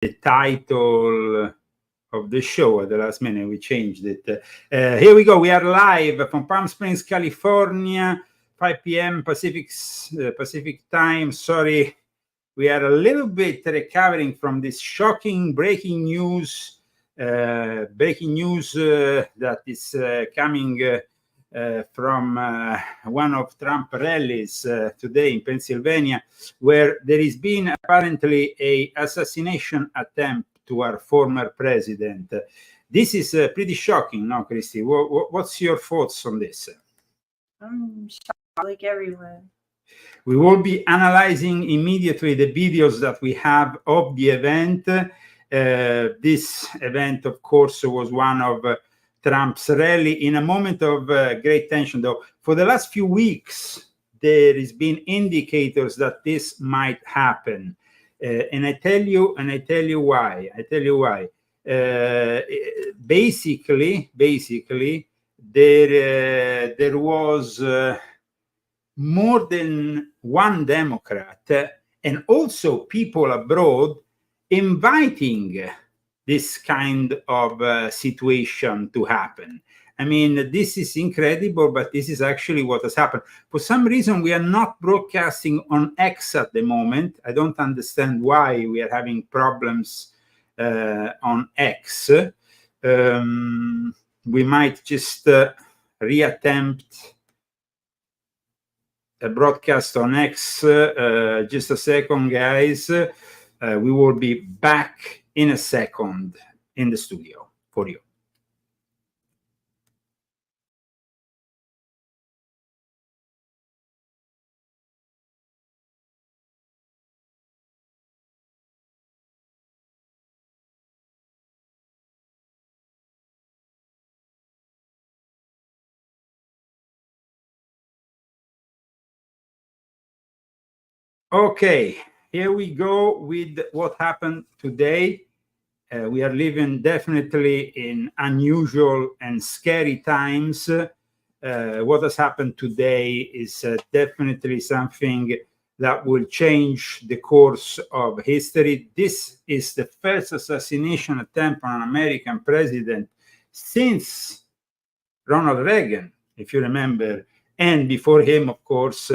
the title of the show at the last minute. We changed it. Here we go. We are live from Palm Springs, California, 5 p.m. Pacific time. Sorry, we are a little bit recovering from this shocking breaking news. That is coming from one of Trump rallies today in Pennsylvania, where there has been apparently a assassination attempt to our former president. This is pretty shocking, no, Christy? What's your thoughts on this? I'm shocked, like everyone. We will be analyzing immediately the videos that we have of the event. This event, of course, was one of Trump's rally in a moment of great tension, though. For the last few weeks, there has been indicators that this might happen. And I tell you why. Basically, there was more than one Democrat and also people abroad inviting this kind of situation to happen. I mean, this is incredible, but this is actually what has happened. For some reason, we are not broadcasting on X at the moment. I don't understand why we are having problems on X. We might just reattempt a broadcast on X. Just a second, guys. We will be back in a second in the studio for you. Okay, here we go with what happened today. We are living definitely in unusual and scary times. What has happened today is definitely something that will change the course of history. This is the first assassination attempt on an American president since Ronald Reagan, if you remember, and before him, of course,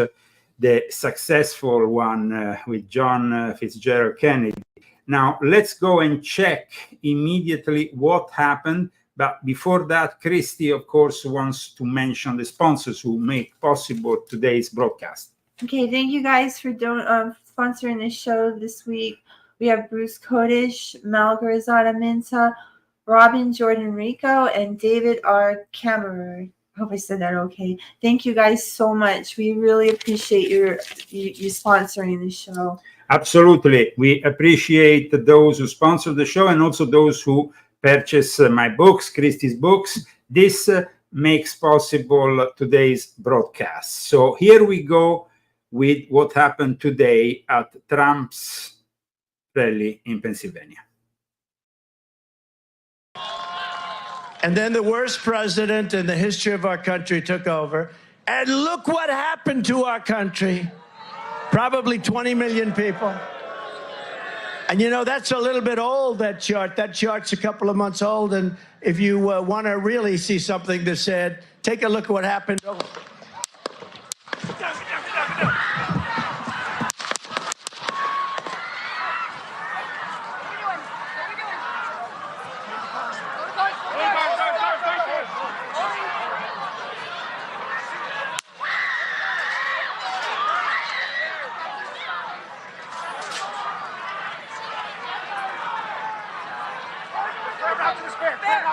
the successful one with John Fitzgerald Kennedy. Now, let's go and check immediately what happened. But before that, Christy, of course, wants to mention the sponsors who make possible today's broadcast. Okay, thank you guys for sponsoring this show this week. We have Bruce Kodish, Malgorzata Minta, Robin Jordan Rico, and David R. Kammerer. I hope I said that okay. Thank you guys so much. We really appreciate you sponsoring the show. Absolutely. We appreciate those who sponsor the show and also those who purchase my books, Christie's books. This makes possible today's broadcast. So here we go with what happened today at Trump's rally in Pennsylvania. And then the worst president in the history of our country took over. And look what happened to our country. Probably 20 million people. And you know, that's a little bit old, that chart. That chart's a couple of months old. And if you want to really see something that's said, take a look at what happened. Oh.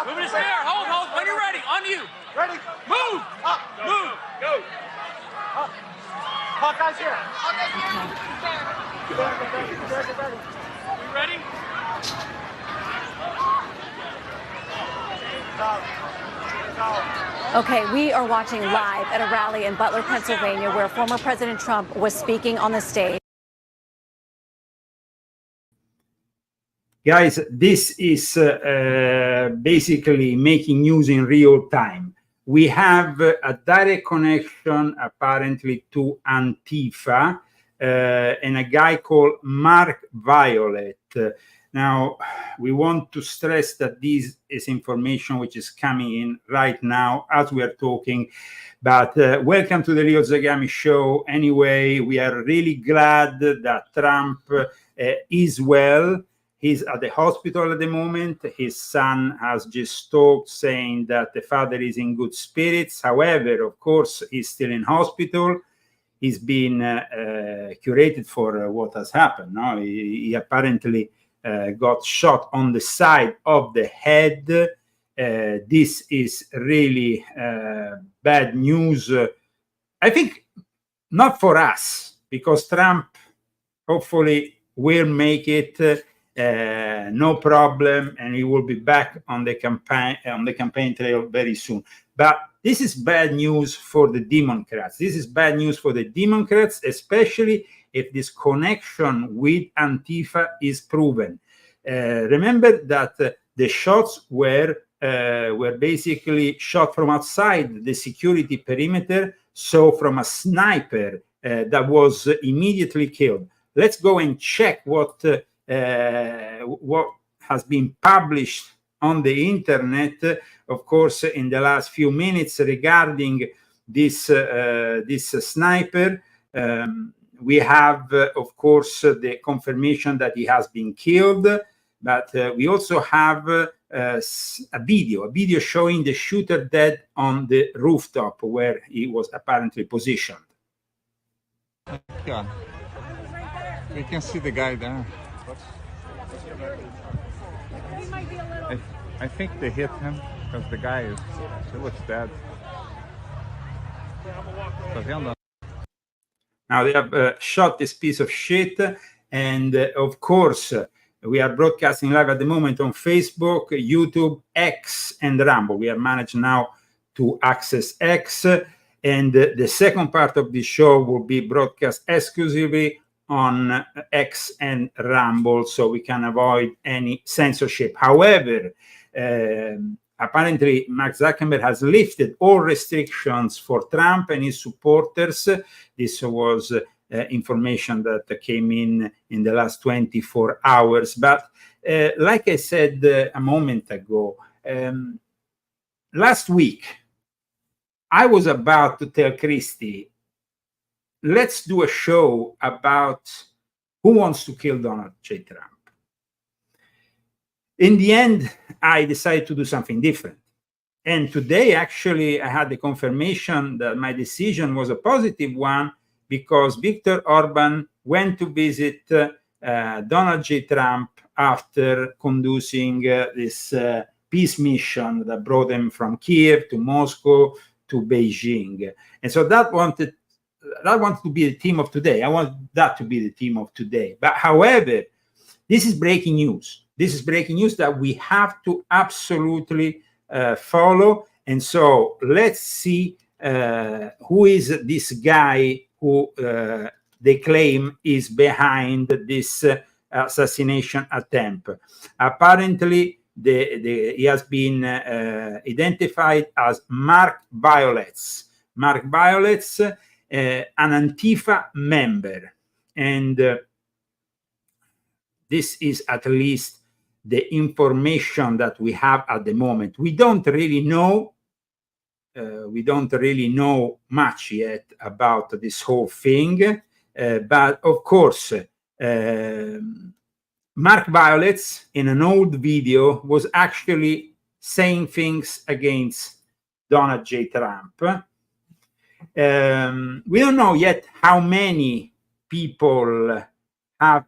Moving his hair. Hold. When you're ready. On you. Ready? Move. Up. Move. Go. Up. Hawkeye's here. Get ready. You ready? Okay, we are watching live at a rally in Butler, Pennsylvania, where former President Trump was speaking on the stage. Guys, this is basically making news in real time. We have a direct connection, apparently, to Antifa and a guy called Mark Violet. Now, we want to stress that this is information which is coming in right now as we are talking. But welcome to the Leo Zagami show. Anyway, we are really glad that Trump is well. He's at the hospital at the moment. His son has just talked, saying that the father is in good spirits. However, of course, he's still in hospital. He's been curated for what has happened. No? He apparently got shot on the side of the head. This is really bad news. I think not for us, because Trump hopefully will make it no problem, and he will be back on the campaign trail very soon. But this is bad news for the Democrats. This is bad news for the Democrats, especially if this connection with Antifa is proven. Remember that the shots were basically shot from outside the security perimeter, so from a sniper that was immediately killed. Let's go and check what has been published on the internet, of course, in the last few minutes regarding this sniper. We have, of course, the confirmation that he has been killed, but we also have a video showing the shooter dead on the rooftop where he was apparently positioned. Yeah, we can see the guy there. I think they hit him because the guy he looks dead. Now they have shot this piece of shit, and of course we are broadcasting live at the moment on Facebook, YouTube, X, and Rumble. We have managed now to access X, and the second part of the show will be broadcast exclusively on X and Rumble, so we can avoid any censorship. However, apparently Mark Zuckerberg has lifted all restrictions for Trump and his supporters. This was information that came in the last 24 hours. But like I said a moment ago, last week, I was about to tell Christy, let's do a show about who wants to kill Donald J. Trump. In the end, I decided to do something different. And today, actually, I had the confirmation that my decision was a positive one, because Viktor Orban went to visit Donald J. Trump after conducting this peace mission that brought him from Kiev to Moscow to Beijing. And so that wanted to be the theme of today. I want that to be the theme of today. But however, this is breaking news. This is breaking news that we have to absolutely follow. And so let's see who is this guy who they claim is behind this assassination attempt. Apparently, he has been identified as Mark Violets. Mark Violets, an Antifa member. And this is at least the information that we have at the moment. We don't really know much yet about this whole thing, but of course, Mark Violets in an old video was actually saying things against Donald J. Trump. We don't know yet how many people have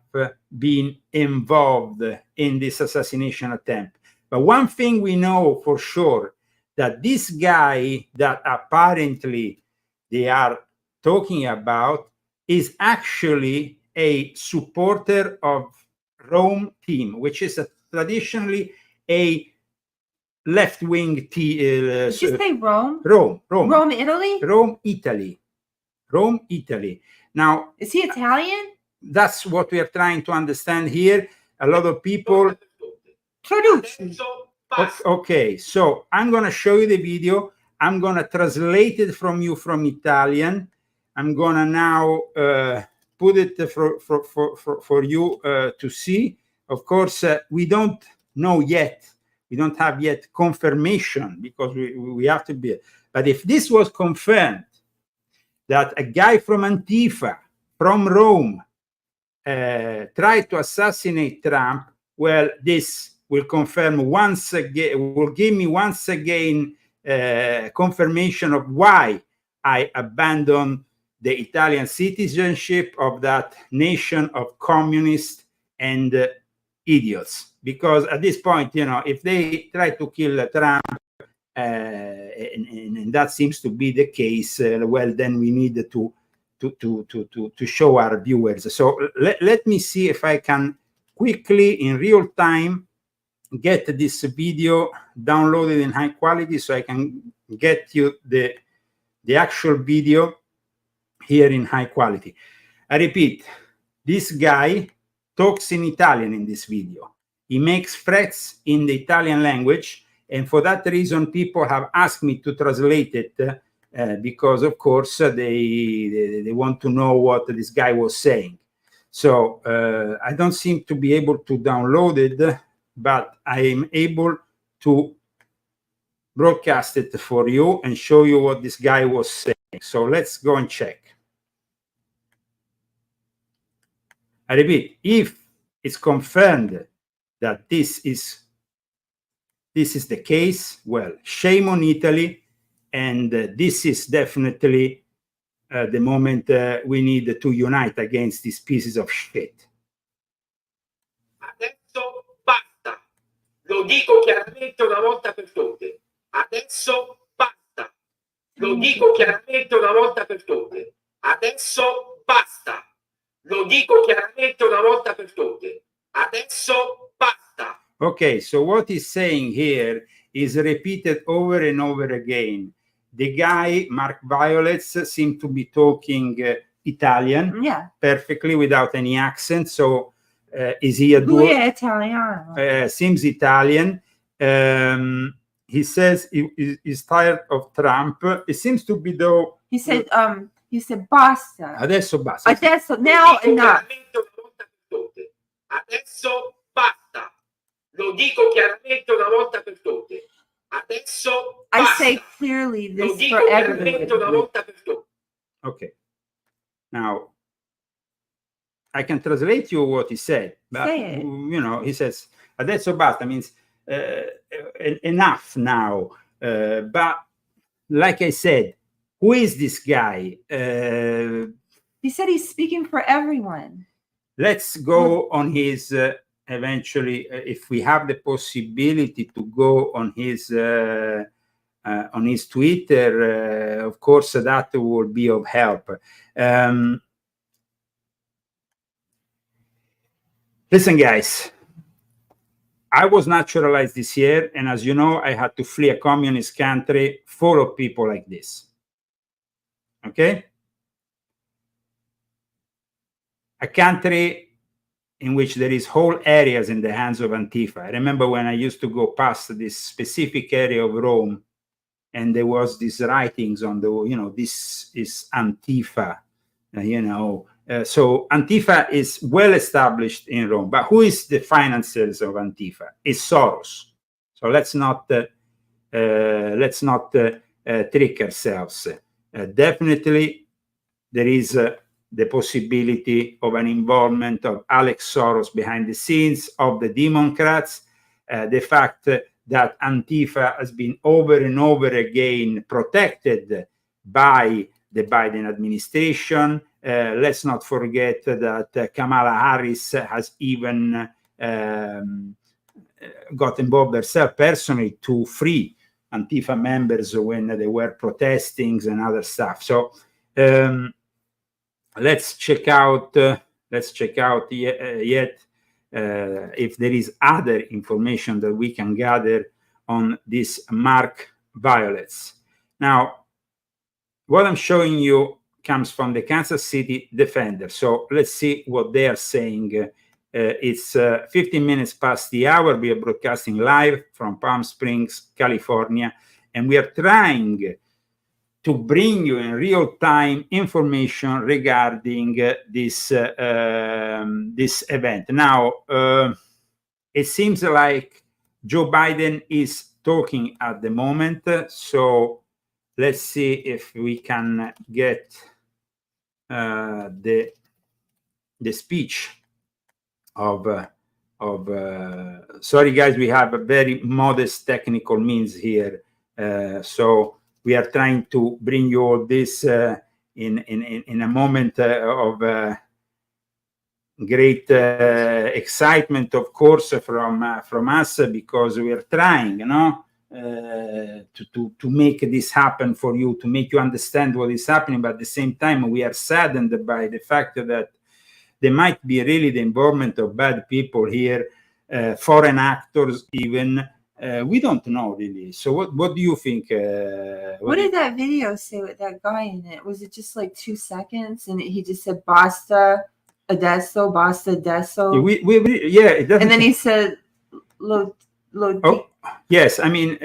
been involved in this assassination attempt. But one thing we know for sure, that this guy that apparently they are talking about is actually a supporter of Rome team, which is traditionally a left-wing team. Did you say Rome? Rome, Italy? Rome, Italy. Now, is he Italian? That's what we are trying to understand here. A lot of people. Okay, so I'm going to show you the video. I'm going to translate it from Italian. I'm going to now put it for you to see. of course, we don't know yet. We don't have yet confirmation because we have to be. But if this was confirmed, that a guy from Antifa, from Rome, tried to assassinate Trump, well, this will confirm once again, will give me once again confirmation of why I abandoned the Italian citizenship of that nation of communists and idiots. Because at this point, you know, if they try to kill Trump, and that seems to be the case, well, then we need to show our viewers. So let me see if I can quickly, in real time, get this video downloaded in high quality so I can get you the actual video here in high quality. I repeat, this guy talks in Italian in this video. He makes threats in the Italian language, and for that reason, people have asked me to translate it because, of course, they want to know what this guy was saying. So I don't seem to be able to download it, but I am able to broadcast it for you and show you what this guy was saying. So let's go and check. I repeat, if it's confirmed that this is the case, well, shame on Italy, and this is definitely the moment we need to unite against these pieces of shit. Adesso basta, lo dico chiaramente una volta per tutte. Adesso basta, lo dico chiaramente una volta per tutte. Adesso basta, lo dico chiaramente una volta per tutte. Adesso basta. Okay, so what he's saying here is repeated over and over again. The guy, Mark Violets, seemed to be talking Italian perfectly without any accent. So is he a dual? Italiano. Seems Italian. He says he's tired of Trump. It seems to be though. He said basta. Adesso basta. Adesso, now enough. Adesso basta. Lo dico chiaramente una volta per tutte. Adesso I basta. say clearly Lo this dico for chiaramente una everybody. volta per tutte. Okay. Now, I can translate you what he said, but Say it. you know, he says adesso basta means enough now. But like I said, who is this guy? He said he's speaking for everyone. Let's go on his eventually, if we have the possibility to go on his Twitter, of course, that will be of help. Listen, guys, I was naturalized this year, and as you know, I had to flee a communist country full of people like this. Okay? A country in which there is whole areas in the hands of Antifa. I remember when I used to go past this specific area of Rome, and there was these writings on the, you know, this is Antifa, you know. So Antifa is well established in Rome, but who is the financiers of Antifa? It's Soros. So let's not trick ourselves. Definitely, there is the possibility of an involvement of Alex Soros behind the scenes, of the Democrats, the fact that Antifa has been over and over again protected by the Biden administration. Let's not forget that Kamala Harris has even got involved herself personally to free Antifa members when they were protesting and other stuff. So let's check out yet if there is other information that we can gather on this Mark Violets. Now, what I'm showing you comes from the Kansas City Defender. So let's see what they are saying. It's 15 minutes past the hour. We are broadcasting live from Palm Springs, California, and we are trying to bring you in real time information regarding this event. Now, it seems like Joe Biden is talking at the moment. So let's see if we can get the speech of sorry guys, we have a very modest technical means here, so we are trying to bring you all this in a moment of great excitement, of course, from us, because we are trying, to make this happen for you, to make you understand what is happening. But at the same time, we are saddened by the fact that there might be really the involvement of bad people here, foreign actors even. We don't know really. So what do you think? What did that video say with that guy in it? Was it just like 2 seconds and he just said basta adesso, basta adesso? Yeah, it doesn't. And then he said lo oh, yes, I mean,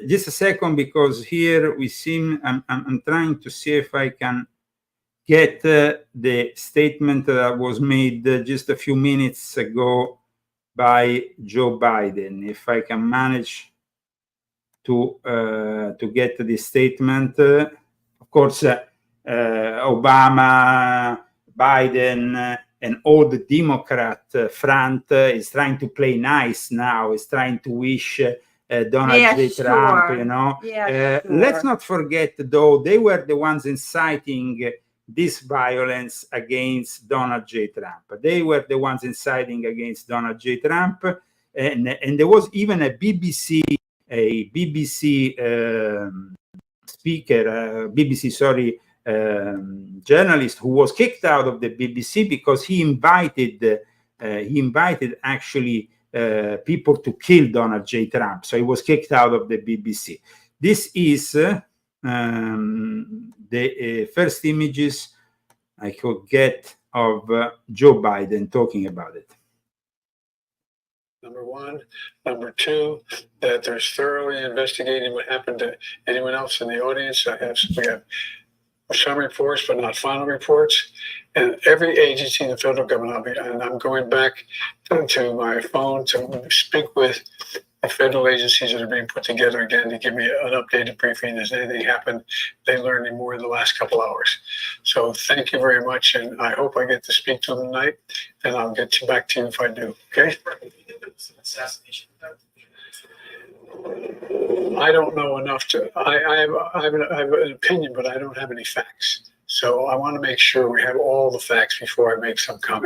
just a second, because here we seem, I'm trying to see if I can get the statement that was made just a few minutes ago by Joe Biden. If I can manage to get the statement, of course, Obama, Biden, and all the Democrat front is trying to play nice now. Is trying to wish Donald J. Trump, sure. Let's not forget, though, they were the ones inciting this violence against Donald J. Trump. They were the ones inciting against Donald J. Trump, and there was even a BBC speaker, journalist who was kicked out of the BBC because he invited actually people to kill Donald J. Trump. So he was kicked out of the BBC. This is the first images I could get of Joe Biden talking about it. Number one. Number two, that there's thoroughly investigating what happened to anyone else in the audience. We have some reports, but not final reports. And every agency in the federal government, and I'm going back to my phone to speak with the federal agencies that are being put together again to give me an updated briefing. Has anything happened? They learned any more in the last couple hours. So thank you very much, and I hope I get to speak to them tonight, and I'll get back to you if I do. Okay? Assassination. I don't know enough to. I have an opinion, but I don't have any facts. So I want to make sure we have all the facts before I make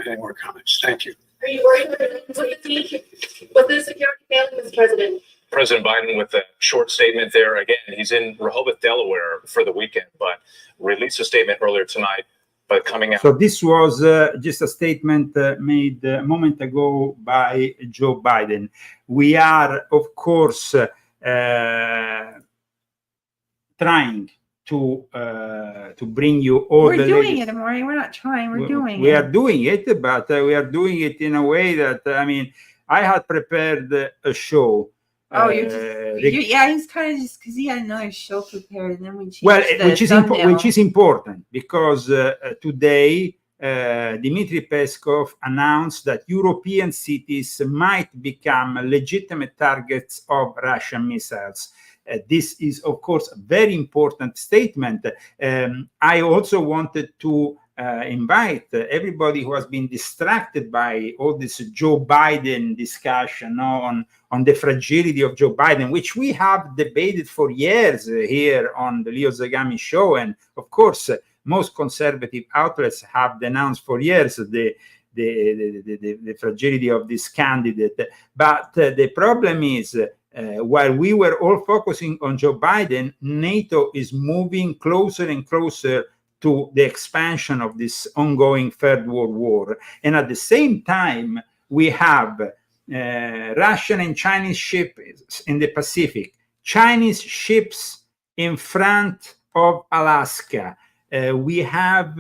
any more comments. Thank you. Are you worried about the security failing, Mr. President? President Biden, with a short statement there, again, he's in Rehoboth, Delaware for the weekend, but released a statement earlier tonight, but coming out. So this was just a statement made a moment ago by Joe Biden. We are, of course, trying to bring you all the. We're doing it, Amari. We're not trying. We're doing it. We are doing it, but we are doing it in a way that, I mean, I had prepared a show. Oh, yeah, he's kind of just because he had another show prepared, and then we changed which is important because today Dmitry Peskov announced that European cities might become legitimate targets of Russian missiles. This is, of course, a very important statement. I also wanted to invite everybody who has been distracted by all this Joe Biden discussion on the fragility of Joe Biden, which we have debated for years here on the Leo Zagami show. And of course, most conservative outlets have denounced for years the fragility of this candidate. But the problem is, while we were all focusing on Joe Biden, NATO is moving closer and closer to the expansion of this ongoing Third World War. And at the same time, we have Russian and Chinese ships in the Pacific, Chinese ships in front of Alaska. We have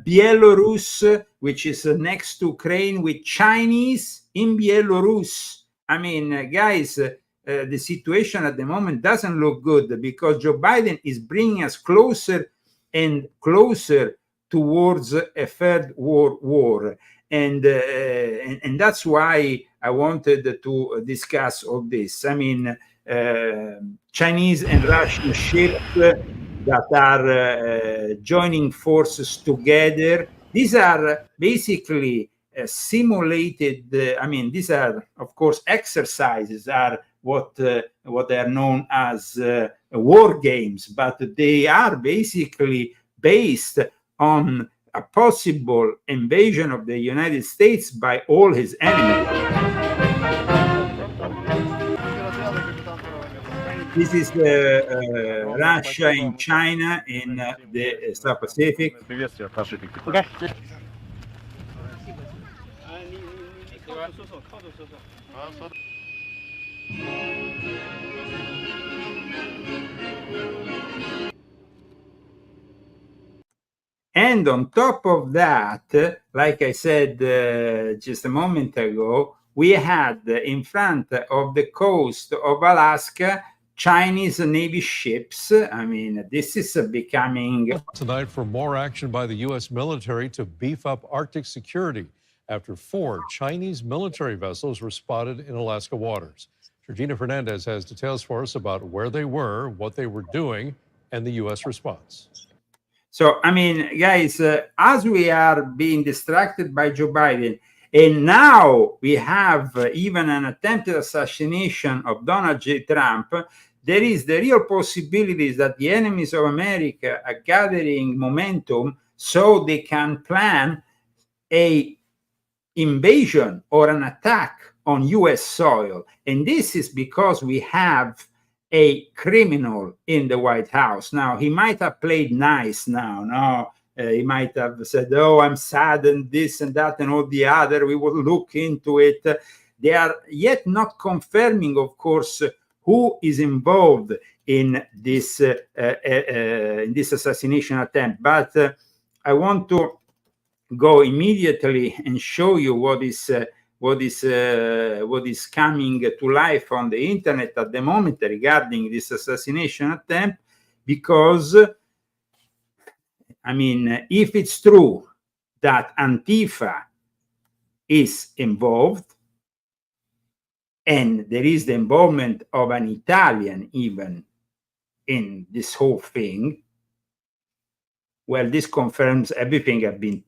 Belarus, which is next to Ukraine, with Chinese in Belarus. I mean, guys, the situation at the moment doesn't look good because Joe Biden is bringing us closer and closer towards a Third World War. And that's why I wanted to discuss all this. I mean, Chinese and Russian ships that are joining forces together. These are basically simulated. I mean, these are, of course, exercises are what are known as war games, but they are basically based on a possible invasion of the United States by all his enemies. This is Russia and China in the South Pacific. Okay. And on top of that, like I said just a moment ago, we had in front of the coast of Alaska Chinese Navy ships. I mean, this is becoming... Tonight for more action by the U.S. military to beef up Arctic security after 4 Chinese military vessels were spotted in Alaska waters. Georgina Fernandez has details for us about where they were, what they were doing, and the U.S. response. So, I mean, guys, as we are being distracted by Joe Biden, and now we have even an attempted assassination of Donald J. Trump, there is the real possibilities that the enemies of America are gathering momentum so they can plan a invasion or an attack on U.S. soil. And this is because we have a criminal in the White House. Now, he might have played nice now. No, he might have said, oh, I'm sad and this and that and all the other. We will look into it. They are yet not confirming, of course, who is involved in this assassination attempt. But I want to go immediately and show you what is coming to life on the internet at the moment regarding this assassination attempt, because I mean, if it's true that Antifa is involved, and there is the involvement of an Italian even in this whole thing, well, this confirms everything I've been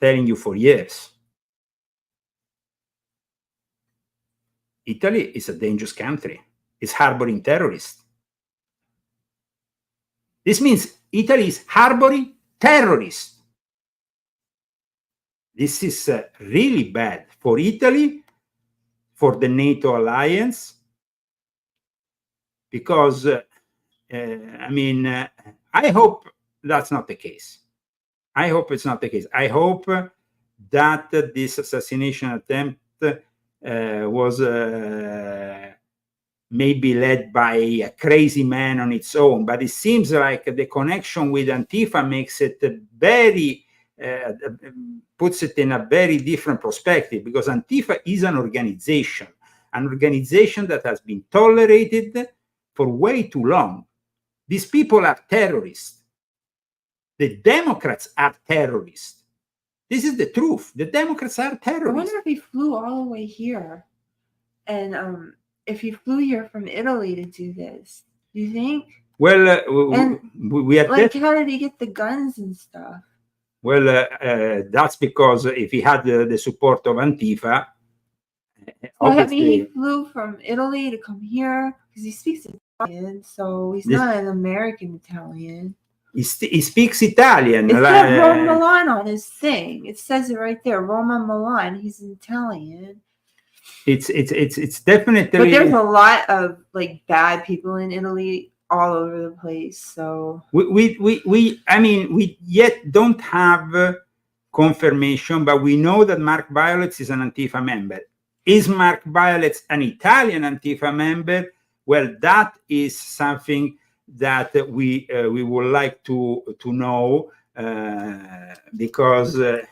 telling you for years. Italy is a dangerous country. It's harboring terrorists. This means Italy is harboring terrorists. This is really bad for Italy, for the NATO alliance, because, I mean, I hope that's not the case. I hope it's not the case. I hope that this assassination attempt was maybe led by a crazy man on its own, but it seems like the connection with Antifa makes it very, puts it in a very different perspective, because Antifa is an organization that has been tolerated for way too long. These people are terrorists. The Democrats are terrorists. This is the truth. The Democrats are terrorists. I wonder if he flew all the way here, and if he flew here from Italy to do this. Do you think? Well, we are like, how did he get the guns and stuff? Well, that's because if he had the support of Antifa, I mean, he flew from Italy to come here because he speaks Italian, so he's not an American Italian. He speaks Italian. It's got Roma Milan on his thing. It says it right there, Roma Milan. He's Italian. It's definitely. But there's a lot of like bad people in Italy all over the place. So I mean, we yet don't have confirmation, but we know that Mark Violets is an Antifa member. Is Mark Violets an Italian Antifa member? Well, that is something that we would like to know, because at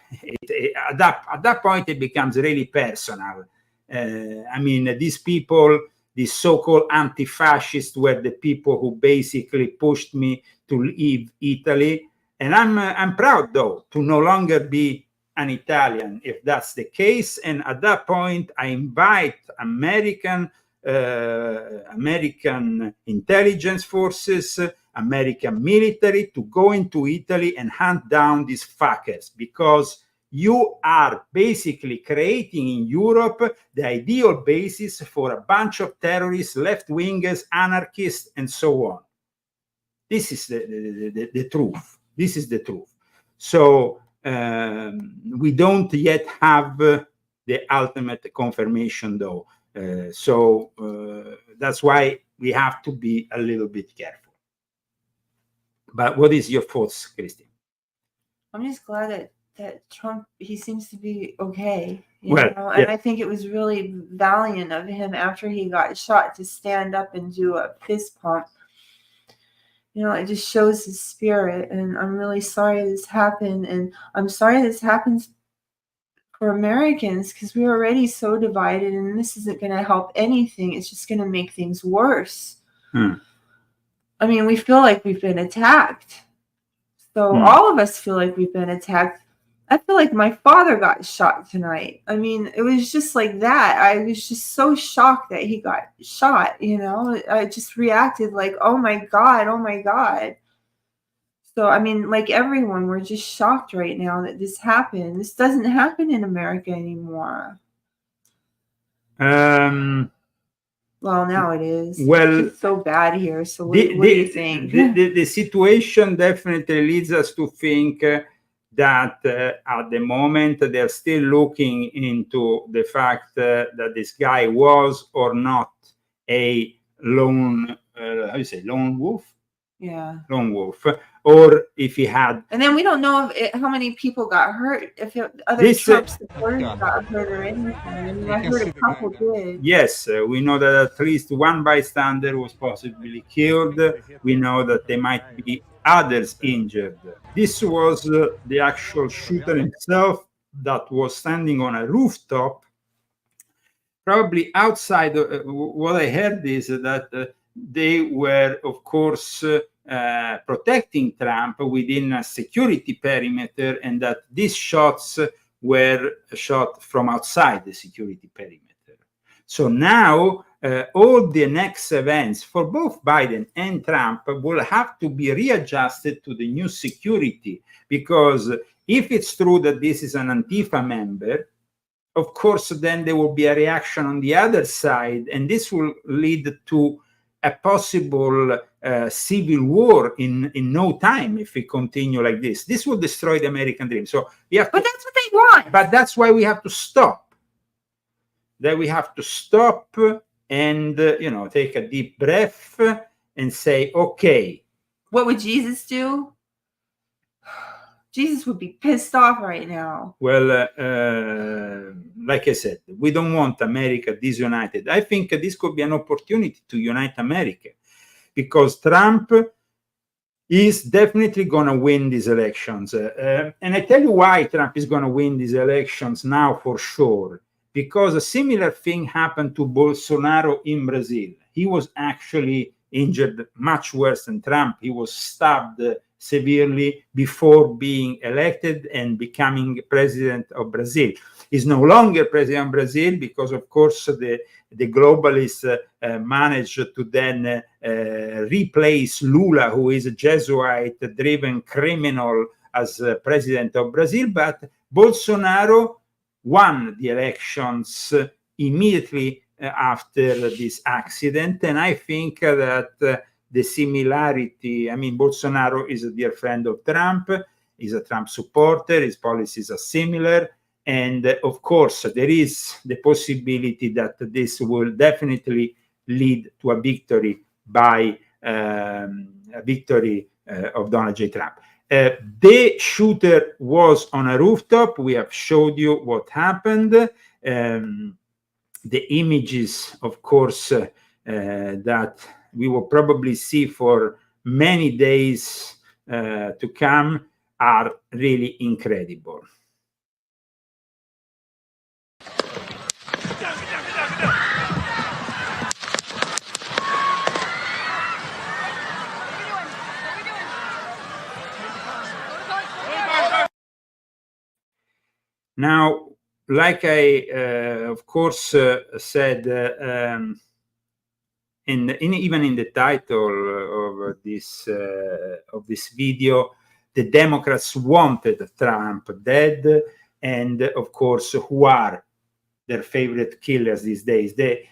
that point it becomes really personal. I mean, these people, these so-called anti-fascists, were the people who basically pushed me to leave Italy, and I'm proud though to no longer be an Italian if that's the case. And at that point, I invite American intelligence forces, American military to go into Italy and hunt down these fuckers, because you are basically creating in Europe the ideal basis for a bunch of terrorists, left-wingers, anarchists, and so on. This is the truth. This is the truth. So we don't yet have the ultimate confirmation, though. So that's why we have to be a little bit careful. But what is your thoughts, Christy? I'm just glad that Trump, he seems to be okay. Well, know? And I think it was really valiant of him after he got shot to stand up and do a fist pump. You know, it just shows his spirit. And I'm really sorry this happened. And I'm sorry this happens for Americans, because we're already so divided, and this isn't going to help anything. It's just going to make things worse. I mean, we feel like we've been attacked. So all of us feel like we've been attacked. I feel like my father got shot tonight. I mean, it was just like that. I was just so shocked that he got shot, you know. I just reacted like, oh my God, oh my God. So, I mean, like everyone, we're just shocked right now that this happened. This doesn't happen in America anymore. Well, now it is. Well, it's so bad here. So what do you think? The situation definitely leads us to think that at the moment they're still looking into the fact that this guy was or not a lone wolf? Yeah. Lone wolf. Or if he had. And then we don't know how many people got hurt, if other Trump supporters got hurt or anything. I mean, I heard a couple did. Yes, we know that at least one bystander was possibly killed. We know that there might be others injured. This was the actual shooter himself that was standing on a rooftop, probably outside. What I heard is that they were, of course, protecting Trump within a security perimeter, and that these shots were shot from outside the security perimeter. So now all the next events for both Biden and Trump will have to be readjusted to the new security, because if it's true that this is an Antifa member, of course, then there will be a reaction on the other side, and this will lead to a possible civil war in no time if we continue like this. This will destroy the American dream. So we have but that's what they want. But that's why we have to stop. That we have to stop and take a deep breath and say, okay. What would Jesus do? Jesus would be pissed off right now. Well, like I said, we don't want America disunited. I think this could be an opportunity to unite America, because Trump is definitely going to win these elections. And I tell you why Trump is going to win these elections now for sure. Because a similar thing happened to Bolsonaro in Brazil. He was actually injured much worse than Trump. He was stabbed severely before being elected and becoming president of Brazil. He's no longer president of Brazil because, of course, the globalists managed to then replace Lula, who is a Jesuit-driven criminal, as president of Brazil. But Bolsonaro won the elections immediately after this accident. And I think that the similarity, I mean, Bolsonaro is a dear friend of Trump, he's a Trump supporter, his policies are similar. And of course, there is the possibility that this will definitely lead to a victory by of Donald J. Trump. The shooter was on a rooftop. We have showed you what happened. The images, of course, that we will probably see for many days to come are really incredible. Now, like I, of course, said even in the title of this video, the Democrats wanted Trump dead, and of course, who are their favorite killers these days? The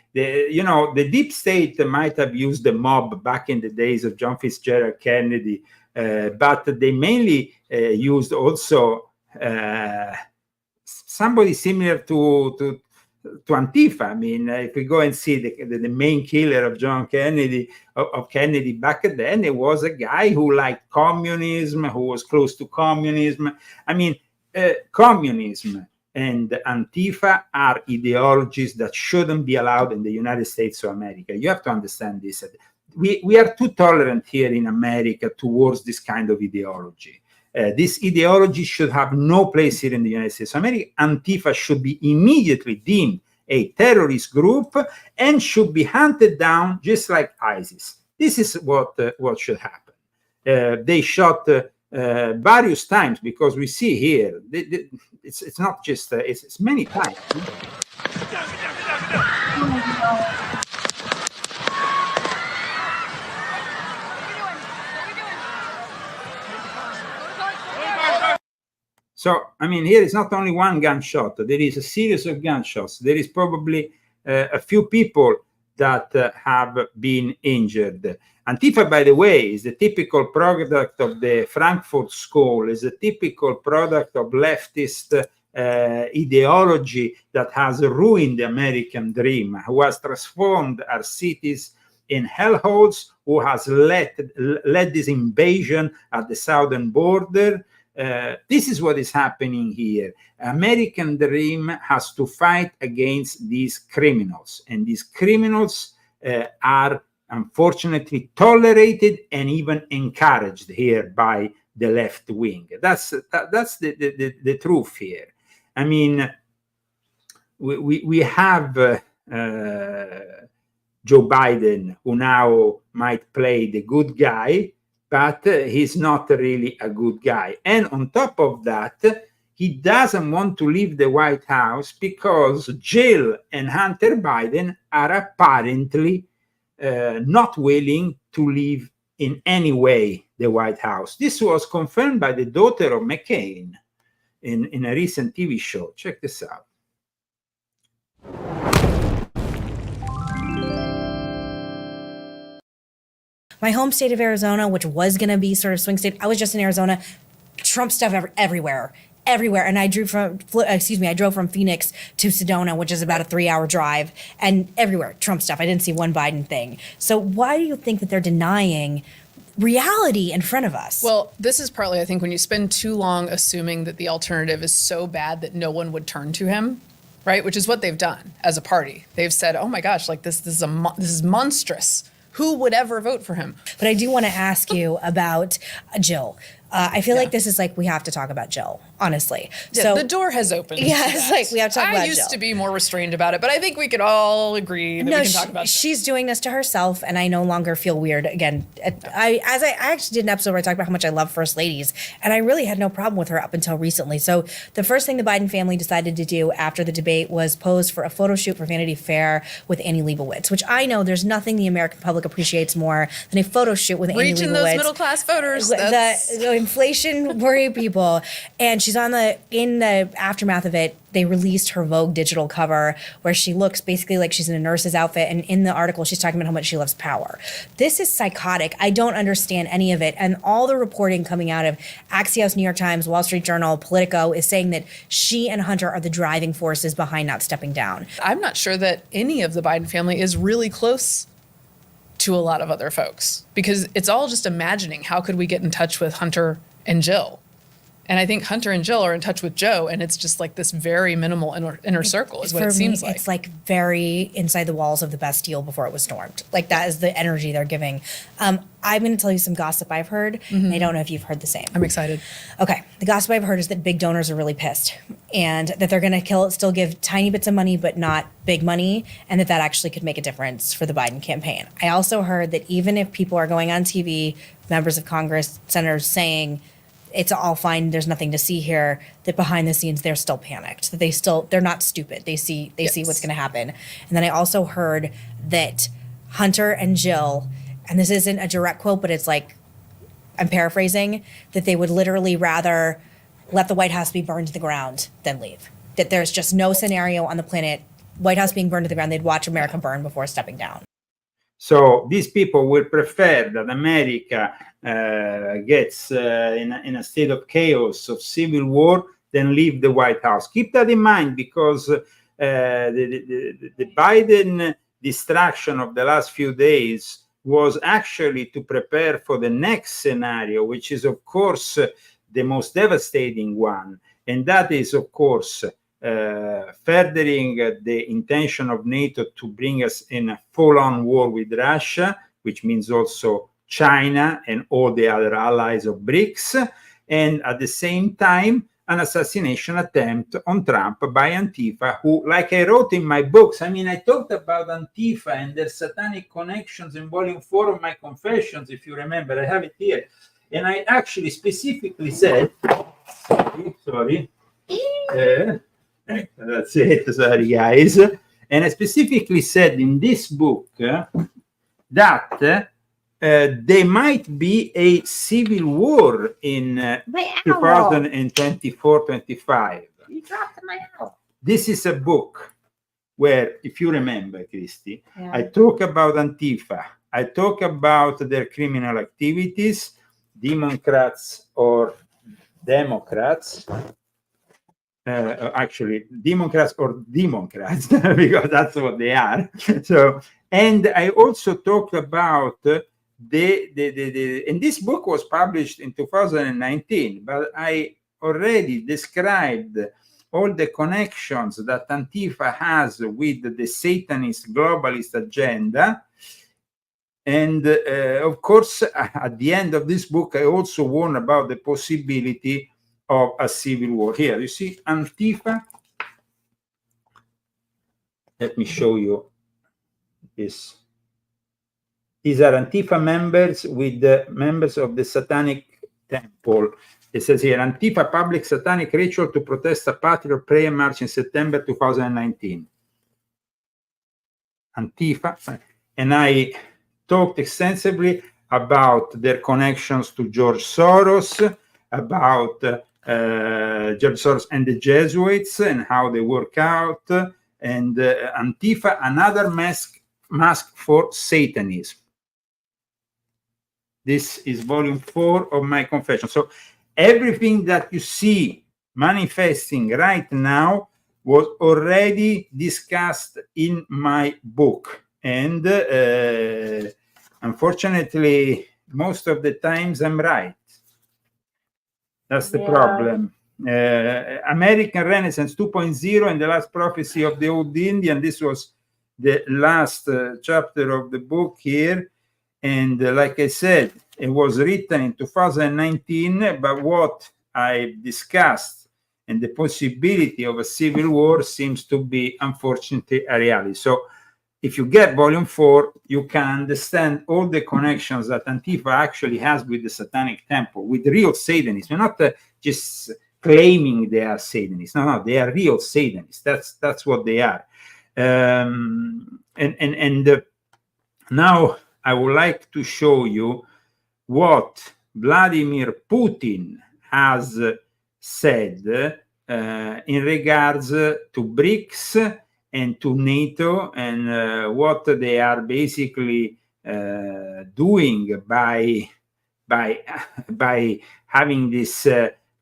deep state might have used the mob back in the days of John Fitzgerald Kennedy, but they mainly used also somebody similar to Antifa. I mean, if we go and see the main killer of John Kennedy, of Kennedy back then, it was a guy who liked communism, who was close to communism. I mean, communism and Antifa are ideologies that shouldn't be allowed in the United States of America. You have to understand this. We are too tolerant here in America towards this kind of ideology. This ideology should have no place here in the United States of America. Antifa should be immediately deemed a terrorist group and should be hunted down just like ISIS. This is what should happen. They shot various times, because we see here it's not just it's many times. So, I mean, here is not only one gunshot. There is a series of gunshots. There is probably a few people that have been injured. Antifa, by the way, is the typical product of the Frankfurt School, is a typical product of leftist ideology that has ruined the American dream, who has transformed our cities in hellholes, who has led this invasion at the southern border. This is what is happening here. American dream has to fight against these criminals, and these criminals are unfortunately tolerated and even encouraged here by the left wing. That's the truth here. I mean, we have Joe Biden, who now might play the good guy, but he's not really a good guy. And on top of that, he doesn't want to leave the White House because Jill and Hunter Biden are apparently not willing to leave in any way the White House. This was confirmed by the daughter of McCain in a recent TV show. Check this out. My home state of Arizona, which was going to be sort of swing state, I was just in Arizona, Trump stuff everywhere. And I drove from Phoenix to Sedona, which is about a 3-hour drive, and everywhere, Trump stuff. I didn't see one Biden thing. So why do you think that they're denying reality in front of us? Well, this is partly, I think, when you spend too long assuming that the alternative is so bad that no one would turn to him, right? Which is what they've done as a party. They've said, oh my gosh, like this is monstrous. Who would ever vote for him? But I do want to ask you about Jill. I feel like this is like, we have to talk about Jill, honestly. Yeah, so the door has opened. Yeah, it's like we have to talk about Jill. I used to be more restrained about it, but I think we could all agree that we can talk about Jill. She's doing this to herself, and I no longer feel weird. Again, I actually did an episode where I talked about how much I love first ladies, and I really had no problem with her up until recently. So the first thing the Biden family decided to do after the debate was pose for a photo shoot for Vanity Fair with Annie Leibovitz, which I know there's nothing the American public appreciates more than a photo shoot with Annie Leibovitz. Reaching those middle-class voters. The inflation worry people. And she's in the aftermath of it, they released her Vogue digital cover where she looks basically like she's in a nurse's outfit. And in the article, she's talking about how much she loves power. This is psychotic. I don't understand any of it. And all the reporting coming out of Axios, New York Times, Wall Street Journal, Politico is saying that she and Hunter are the driving forces behind not stepping down. I'm not sure that any of the Biden family is really close to a lot of other folks, because it's all just imagining how could we get in touch with Hunter and Jill. And I think Hunter and Jill are in touch with Joe, and it's just like this very minimal inner circle is what it seems like. It's like very inside the walls of the Bastille before it was stormed. Like that is the energy they're giving. I'm going to tell you some gossip I've heard. And I don't know if you've heard the same. I'm excited. Okay. The gossip I've heard is that big donors are really pissed and that they're going to still give tiny bits of money, but not big money, and that actually could make a difference for the Biden campaign. I also heard that even if people are going on TV, members of Congress, senators saying, it's all fine. There's nothing to see here. That behind the scenes, they're still panicked. That they're not stupid. They see what's going to happen. And then I also heard that Hunter and Jill, and this isn't a direct quote, but it's like, I'm paraphrasing, that they would literally rather let the White House be burned to the ground than leave. That there's just no scenario on the planet, White House being burned to the ground, they'd watch America burn before stepping down. So these people will prefer that America gets in a state of chaos, of civil war, than leave the White House. Keep that in mind, because the Biden distraction of the last few days was actually to prepare for the next scenario, which is, of course, the most devastating one. And that is, of course, furthering the intention of NATO to bring us in a full-on war with Russia, which means also China and all the other allies of BRICS, and at the same time, an assassination attempt on Trump by Antifa, who, like I wrote in my books, I mean, I talked about Antifa and their satanic connections in volume 4 of my Confessions, if you remember, I have it here. And I actually specifically said, sorry, that's it, sorry guys. And I specifically said in this book that there might be a civil war in 2024-25. You dropped my owl. This is a book where, if you remember, Christy, I talk about Antifa. I talk about their criminal activities, Democrats or Democrats. Actually, Democrats or Democrats, because that's what they are. So, and I also talk about and this book was published in 2019, but I already described all the connections that Antifa has with the Satanist globalist agenda. And of course, at the end of this book, I also warn about the possibility of a civil war. Here, you see Antifa. Let me show you this. These are Antifa members with the members of the Satanic Temple. It says here, Antifa public satanic ritual to protest a patriot prayer march in September 2019. Antifa. And I talked extensively about their connections to George Soros, about George Soros and the Jesuits and how they work out, and Antifa, another mask for Satanism. This is volume 4 of my Confession. So everything that you see manifesting right now was already discussed in my book. And unfortunately, most of the times I'm right. That's the problem. American Renaissance 2.0 and the last prophecy of the old Indian. This was the last chapter of the book here. And like I said, it was written in 2019, but what I discussed and the possibility of a civil war seems to be, unfortunately, a reality. So if you get volume 4, you can understand all the connections that Antifa actually has with the Satanic Temple, with real Satanists. They're not just claiming they are Satanists. No, they are real Satanists. That's what they are. Now I would like to show you what Vladimir Putin has said in regards to BRICS and to NATO, and what they are basically doing by having this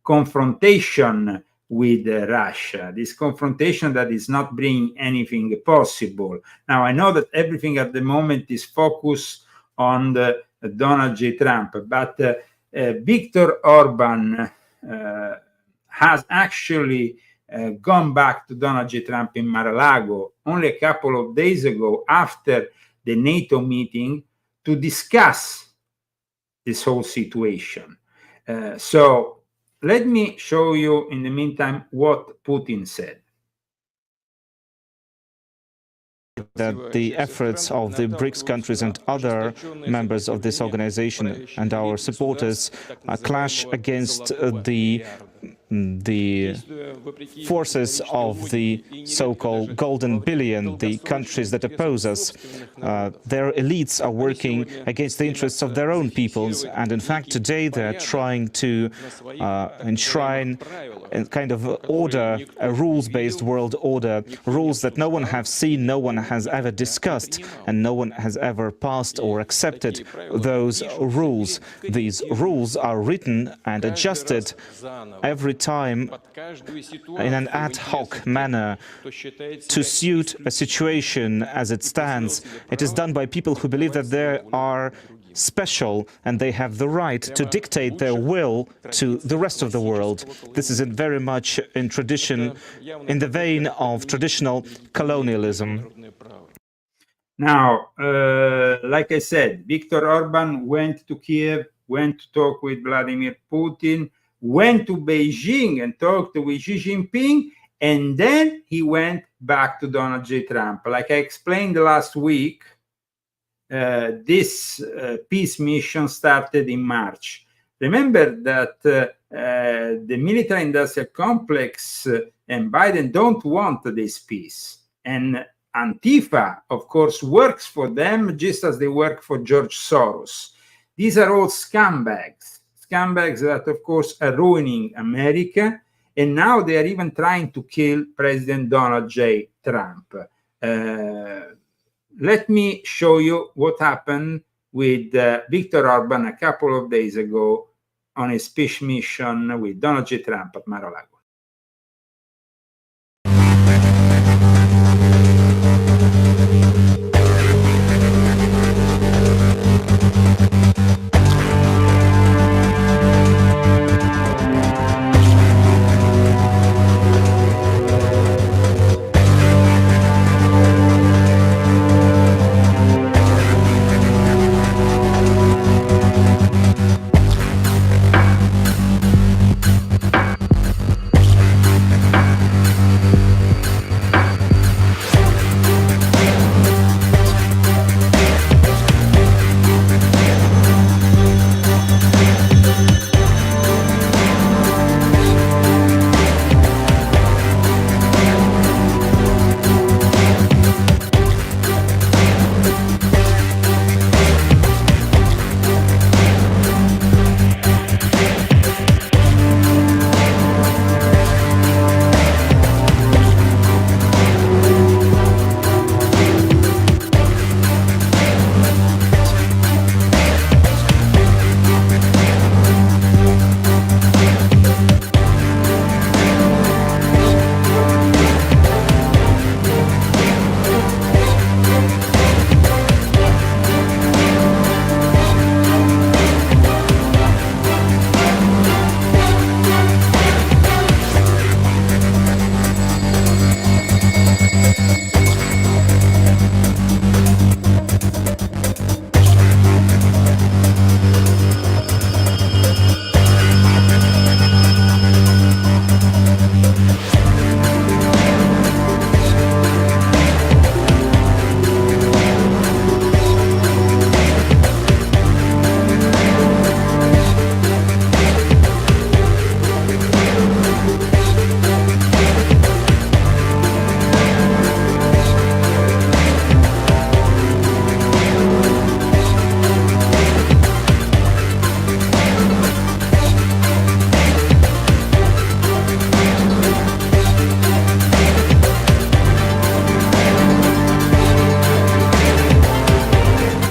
confrontation with Russia, this confrontation that is not bringing anything possible. Now, I know that everything at the moment is focused on Donald J. Trump, but Viktor Orban has actually gone back to Donald J. Trump in Mar-a-Lago only a couple of days ago after the NATO meeting to discuss this whole situation. So let me show you in the meantime what Putin said. that the efforts of the BRICS countries and other members of this organization and our supporters clash against the forces of the so-called golden billion, the countries that oppose us. Their elites are working against the interests of their own peoples, and in fact today they're trying to enshrine a kind of order, a rules-based world order, rules that no one has seen, no one has ever discussed, and no one has ever passed or accepted those rules. These rules are written and adjusted every time in an ad hoc manner to suit a situation as it stands. It is done by people who believe that they are special and they have the right to dictate their will to the rest of the world. This is very much in tradition, in the vein of traditional colonialism. Now, like I said, Viktor Orban went to Kiev, went to talk with Vladimir Putin, went to Beijing and talked with Xi Jinping, and then he went back to Donald J. Trump. Like I explained last week, this peace mission started in March. Remember that the military-industrial complex and Biden don't want this peace. And Antifa, of course, works for them just as they work for George Soros. These are all scumbags that, of course, are ruining America. And now they are even trying to kill President Donald J. Trump. Let me show you what happened with Viktor Orban a couple of days ago on his peace mission with Donald J. Trump at Mar-a-Lago.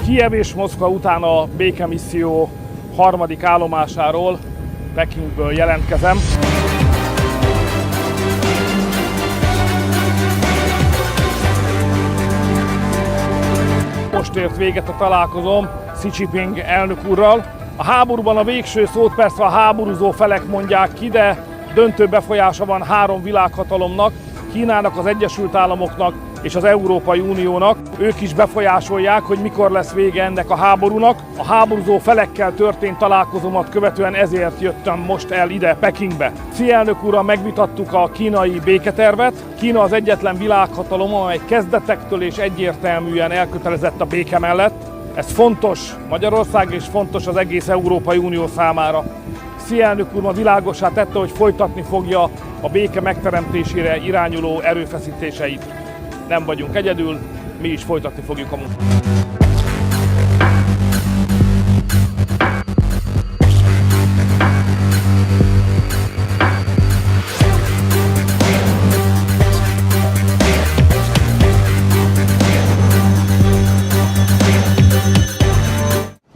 Kijev és Moszkva után a békemisszió harmadik állomásáról, Pekingből jelentkezem. Most ért véget a találkozom Xi Jinping elnök úrral. A háborúban a végső szót persze a háborúzó felek mondják ki, de döntő befolyása van három világhatalomnak, Kínának, az Egyesült Államoknak és az Európai Uniónak. Ők is befolyásolják, hogy mikor lesz vége ennek a háborúnak. A háborúzó felekkel történt találkozómat követően ezért jöttem most el ide Pekingbe. Xi elnök úrral megvitattuk a kínai béketervet. Kína az egyetlen világhatalom, amely kezdetektől és egyértelműen elkötelezett a béke mellett. Ez fontos Magyarország és fontos az egész Európai Unió számára. Xi elnök úr ma világossá tette, hogy folytatni fogja a béke megteremtésére irányuló erőfeszítéseit. Nem vagyunk egyedül, mi is folytatni fogjuk a munkát.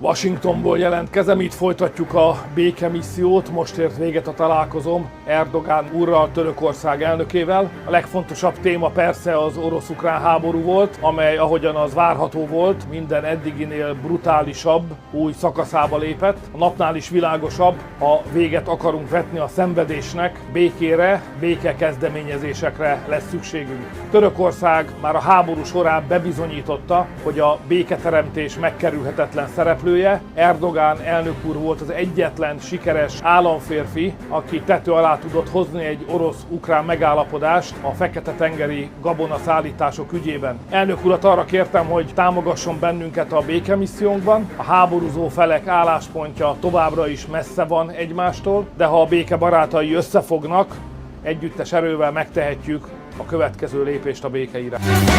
Washingtonból jelentkezem, itt folytatjuk a békemissziót, most ért véget a találkozom Erdogan úrral, Törökország elnökével. A legfontosabb téma persze az orosz-ukrán háború volt, amely ahogyan az várható volt, minden eddiginél brutálisabb új szakaszába lépett. A napnál is világosabb, ha véget akarunk vetni a szenvedésnek, békére, békekezdeményezésekre lesz szükségünk. Törökország már a háború során bebizonyította, hogy a béketeremtés megkerülhetetlen szereplője. Erdogan elnök úr volt az egyetlen sikeres államférfi, aki tető alá tudott hozni egy orosz-ukrán megállapodást a Fekete-tengeri gabonaszállítások ügyében. Elnök urat arra kértem, hogy támogasson bennünket a békemissziónkban. A háborúzó felek álláspontja továbbra is messze van egymástól, de ha a béke barátai összefognak, együttes erővel megtehetjük a következő lépést a béke irányába.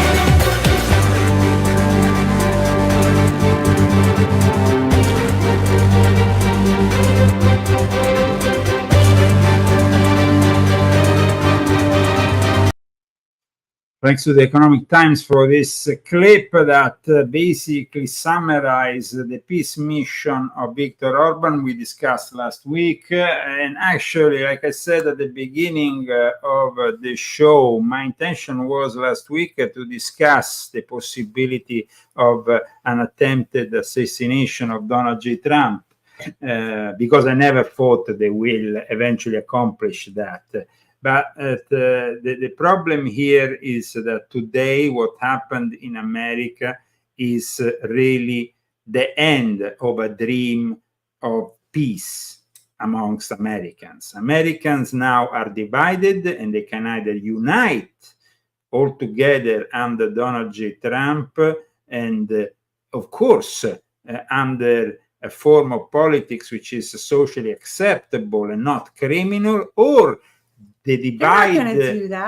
Thanks to the Economic Times for this clip that basically summarizes the peace mission of Viktor Orban we discussed last week. And actually, like I said at the beginning of the show, my intention was last week to discuss the possibility of an attempted assassination of Donald J. Trump, because I never thought they will eventually accomplish that. But the problem here is that today what happened in America is really the end of a dream of peace amongst Americans. Americans now are divided and they can either unite all together under Donald J. Trump and, of course, under a form of politics which is socially acceptable and not criminal, or the divide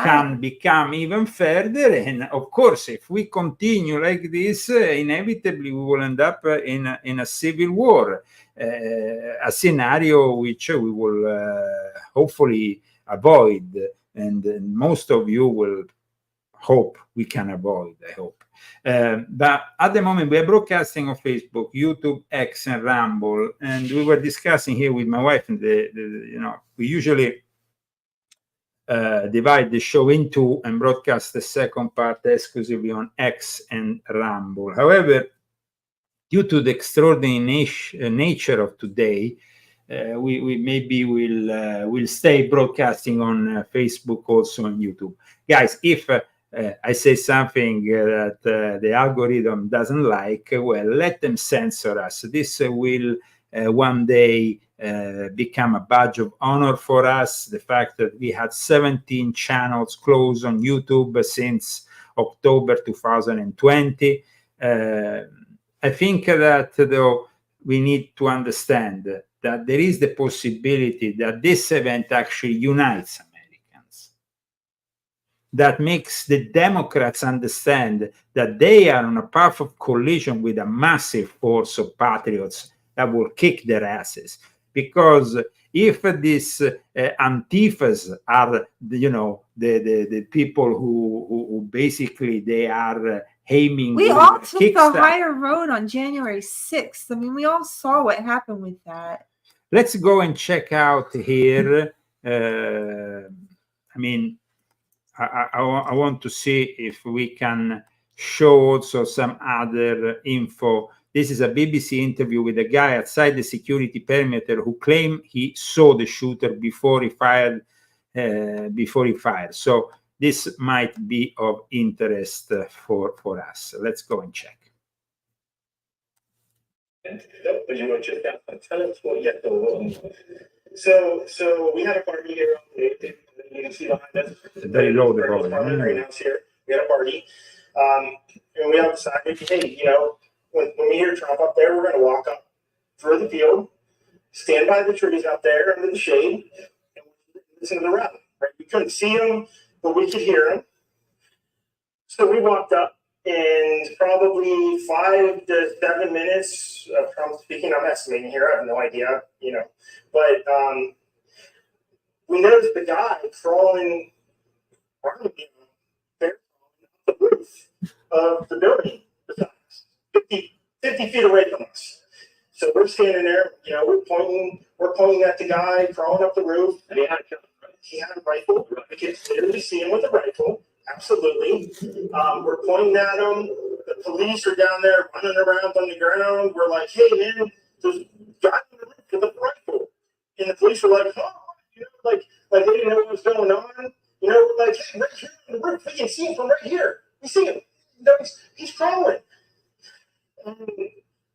can become even further. And of course, if we continue like this, inevitably we will end up in a civil war, a scenario which we will hopefully avoid. And most of you will hope we can avoid, I hope. But at the moment, we are broadcasting on Facebook, YouTube, X, and Rumble. And we were discussing here with my wife, and we usually divide the show in two and broadcast the second part exclusively on X and Rumble. However, due to the extraordinary nature of today, we maybe will stay broadcasting on Facebook, also on YouTube. Guys, if I say something that the algorithm doesn't like, well, let them censor us. This will one day become a badge of honor for us. The fact that we had 17 channels closed on YouTube since October 2020. I think that, though, we need to understand that there is the possibility that this event actually unites Americans. That makes the Democrats understand that they are on a path of collision with a massive force of patriots that will kick their asses. Because if these Antifas are, the people who basically they are aiming. We all took the higher road on January 6th. I mean, we all saw what happened with that. Let's go and check out here. I want to see if we can show also some other info. This is a BBC interview with a guy outside the security perimeter who claimed he saw the shooter before he fired. So this might be of interest for us. Let's go and check. So we had a party here. You can see behind us. It's very low, the volume. Greenhouse here. We had a party, and we all decided, hey, you know, when we hear Trump up there, we're going to walk up through the field, stand by the trees out there under the shade, and listen to the rally. Right? We couldn't see him, but we could hear him. So we walked up, and probably 5 to 7 minutes of Trump speaking. I'm estimating here. I have no idea, you know, but we noticed the guy crawling around the roof of the building, 50 feet away from us. So we're standing there, you know, we're pointing at the guy crawling up the roof, and he had a rifle. We could clearly see him with a rifle. Absolutely. We're pointing at him. The police are down there running around on the ground. We're like, hey man, there's a guy on the roof with a rifle. And the police were like, oh, you know, like they didn't know what was going on. You know, we're like, hey, right here on the roof, we can see him from right here. We see him. You know, he's crawling. And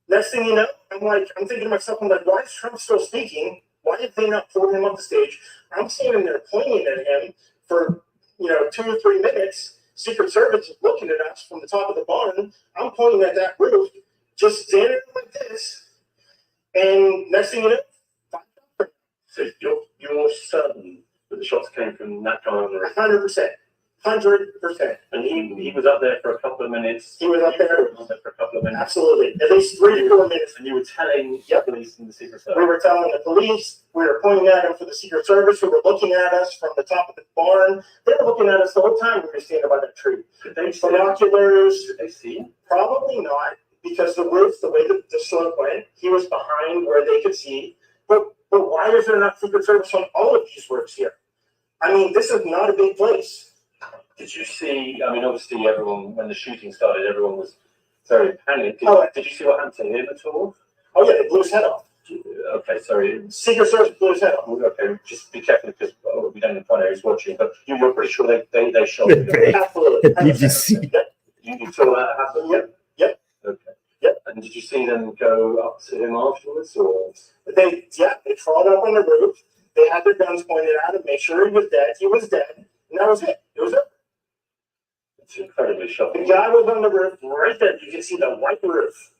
next thing you know, I'm thinking to myself, I'm like, why is Trump still speaking? Why did they not pull him up the stage? I'm standing there pointing at him for, you know, 2 or 3 minutes. Secret Service is looking at us from the top of the barn. I'm pointing at that roof, just standing like this. And next thing you know, so you're certain that the shots came from that guy on the roof? 100%. 100%. And he was up there for a couple of minutes. He was up there for a couple of minutes. Absolutely. At least 3 to 4 minutes. And you were telling the police and the Secret Service. We were telling the police. We were pointing at them for the Secret Service, who were looking at us from the top of the barn. They were looking at us the whole time we were standing by that tree. Did they see binoculars? Did they see him? Probably not, because the roof, the way that the slope went, he was behind where they could see. But why is there not Secret Service on all of these roofs here? I mean, this is not a big place. Did you see, I mean, obviously everyone, when the shooting started, everyone was very panicked. Did you see what happened to him at all? Oh yeah, they blew his head off. Okay, sorry. Secret Service blew his head off. Okay, just be careful because we don't know what he's watching, but you're pretty sure they shot him. Absolutely. BBC. You saw that happen? Yep. Yep. Okay. Yep. And did you see them go up to him afterwards, or? They crawled up on the roof. They had their guns pointed at him, make sure he was dead. He was dead, and that was it. It was over. It's incredibly shocking. The guy was on the roof right there. You can see the white roof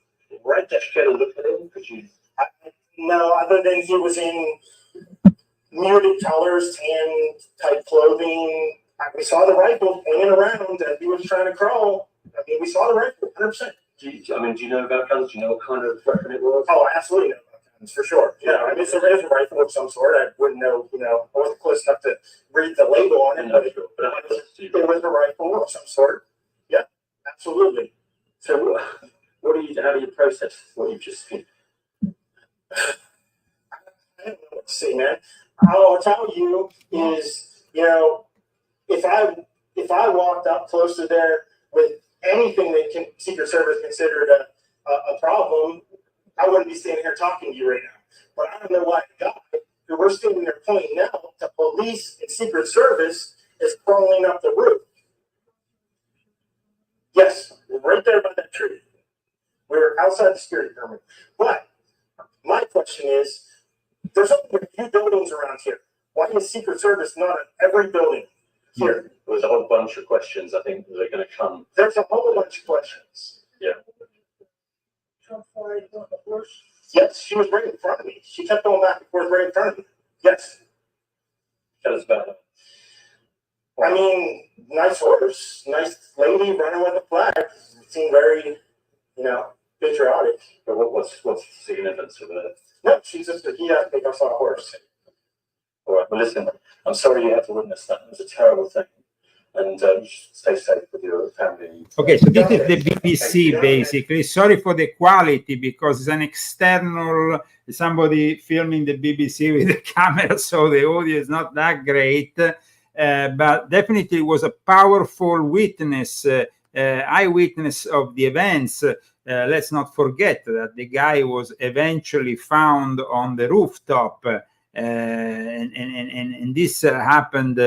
right there. Did you look at him? Could you? No, other than he was in muted colors, tan type clothing. We saw the rifle pointing around as he was trying to crawl. I mean, we saw the rifle, 100%. Do you know about guns? Do you know what kind of weapon it was? Oh, I absolutely know about guns, for sure. Yeah, I mean, it's a rifle of some sort. I wouldn't know, you know, I wasn't close enough to read the label on it, but it was a rifle of some sort. Yeah, absolutely. So, how do you process what you've just seen? I don't know what to say, man. All I'll tell you is, you know, if I walked up close to there with anything that Secret Service considered a problem, I wouldn't be standing here talking to you right now. But I don't know why the guy who we're standing there pointing out to police and Secret Service is crawling up the roof. Yes, we're right there by that tree. We're outside the security permit. But my question is, there's only a few buildings around here. Why is Secret Service not in every building here? There's a whole bunch of questions I think that are going to come. There's a whole bunch of questions. Yeah. Yes, she was right in front of me. She kept going back and forth right in front of me. Yes. Tell us about that. I mean, nice horse, nice lady running with a flag. Seemed very, you know, patriotic. But what's the significance of that? No, she's just he had to take us on a horse. All right. Well, listen, I'm sorry you had to witness that. It was a terrible thing. And you should stay safe with your family. Okay, so this is the BBC basically. Sorry for the quality because it's an external, somebody filming the BBC with the camera, so the audio is not that great. But definitely it was a powerful witness, eyewitness of the events. Let's not forget that the guy was eventually found on the rooftop, and, and, and, and this happened.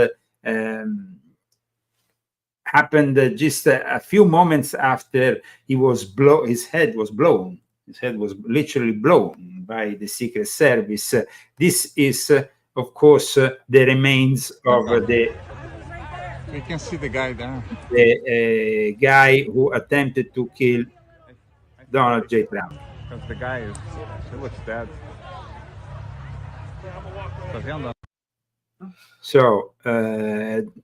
happened just a few moments after his head was blown. His head was literally blown by the Secret Service. This is, of course, the remains of the You can see the guy there. the guy who attempted to kill Donald J. Trump. Because the guy he looks dead. So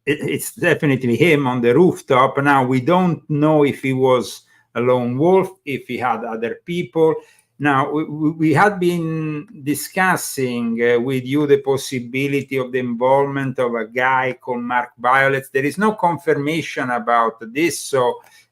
it's definitely him on the rooftop. Now, we don't know if he was a lone wolf, if he had other people. Now, we had been discussing with you the possibility of the involvement of a guy called Mark Violet. There is no confirmation about this,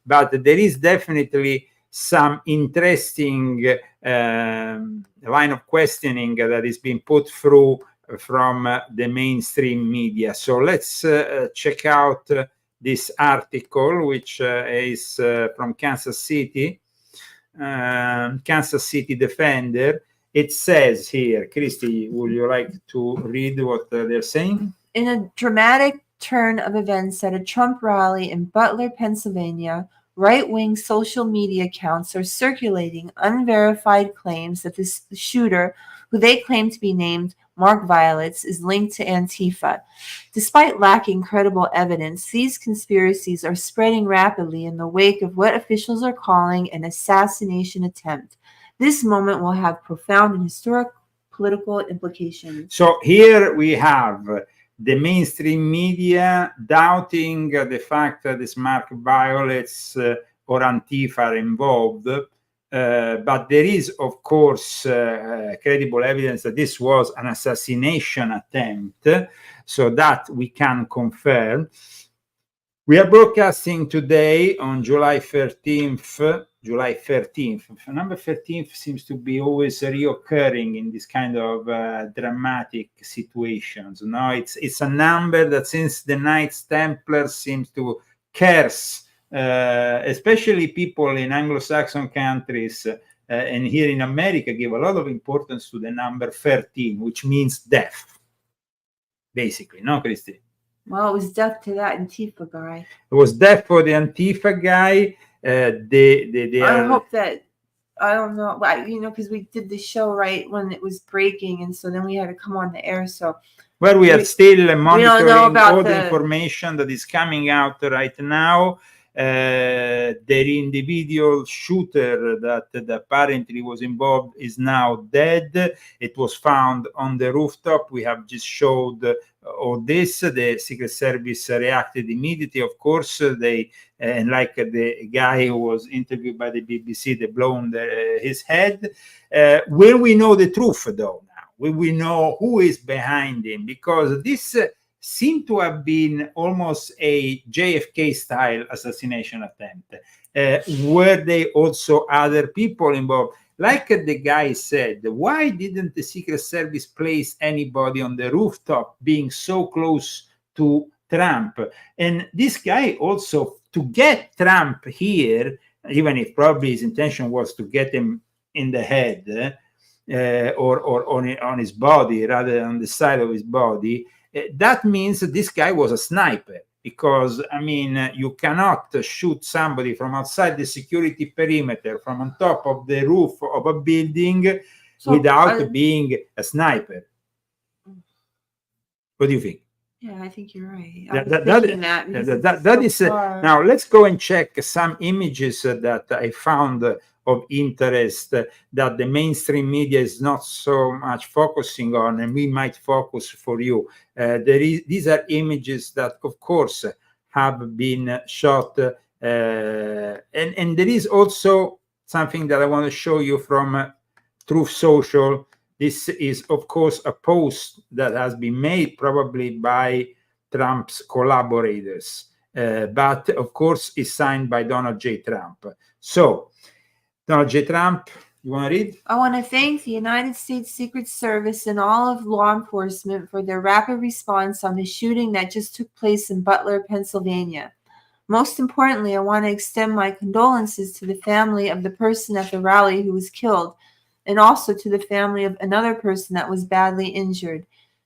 but there is definitely some interesting line of questioning that is being put through from the mainstream media. So let's check out this article, which is from Kansas City Defender. It says here, Christy, would you like to read what they're saying? In a dramatic turn of events at a Trump rally in Butler, Pennsylvania, right-wing social media accounts are circulating unverified claims that the shooter, who they claim to be named Mark Violets, is linked to Antifa. Despite lacking credible evidence, these conspiracies are spreading rapidly in the wake of what officials are calling an assassination attempt. This moment will have profound and historic political implications. So here we have the mainstream media doubting the fact that this Mark Violets or Antifa are involved. But there is, of course, credible evidence that this was an assassination attempt, so that we can confirm. We are broadcasting today on July 13th. Number 13th seems to be always reoccurring in this kind of dramatic situations. No, it's a number that, since the Knights Templar, seems to curse especially people in Anglo-Saxon countries and here in America, give a lot of importance to the number 13, which means death, basically. No, Christy? Well, it was death to that Antifa guy. It was death for the Antifa guy. I hope that, I don't know, because we did the show right when it was breaking, and so then we had to come on the air. So, well, we are still monitoring all the the information that is coming out right now. The individual shooter that apparently was involved is now dead. It was found on the rooftop. We have just showed all this. The Secret Service reacted immediately. Of course, and like the guy who was interviewed by the BBC, they blown his head. Will we know the truth, though? Now, will we know who is behind him? Because this seem to have been almost a JFK-style assassination attempt. Were they also other people involved? Like the guy said, why didn't the Secret Service place anybody on the rooftop, being so close to Trump? And this guy also, to get Trump here, even if probably his intention was to get him in the head or on his body rather than on the side of his body, that means that this guy was a sniper, because, I mean, you cannot shoot somebody from outside the security perimeter, from on top of the roof of a building, without being a sniper. What do you think? Yeah, I think you're right. That is now let's go and check some images that I found of interest that the mainstream media is not so much focusing on, and we might focus for you. These are images that, of course, have been shot, and there is also something that I want to show you from Truth Social. This is, of course, a post that has been made probably by Trump's collaborators, but of course is signed by Donald J. Trump. So, Donald J. Trump, you want to read? I want to thank the United States Secret Service and all of law enforcement for their rapid response on the shooting that just took place in Butler, Pennsylvania. Most importantly, I want to extend my condolences to the family of the person at the rally who was killed, and also to the family of another person that was badly injured.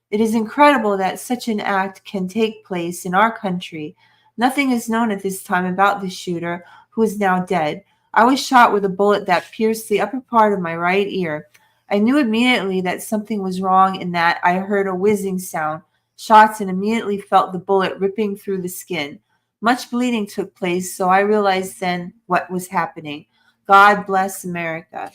It is incredible that such an act can take place in our country, Nothing is known at this time about the shooter, who is now dead. I was shot with a bullet that pierced the upper part of my right ear. I knew immediately that something was wrong in that I heard a whizzing sound, shots, and immediately felt the bullet ripping through the skin. Much bleeding took place, so I realized then what was happening. God bless America.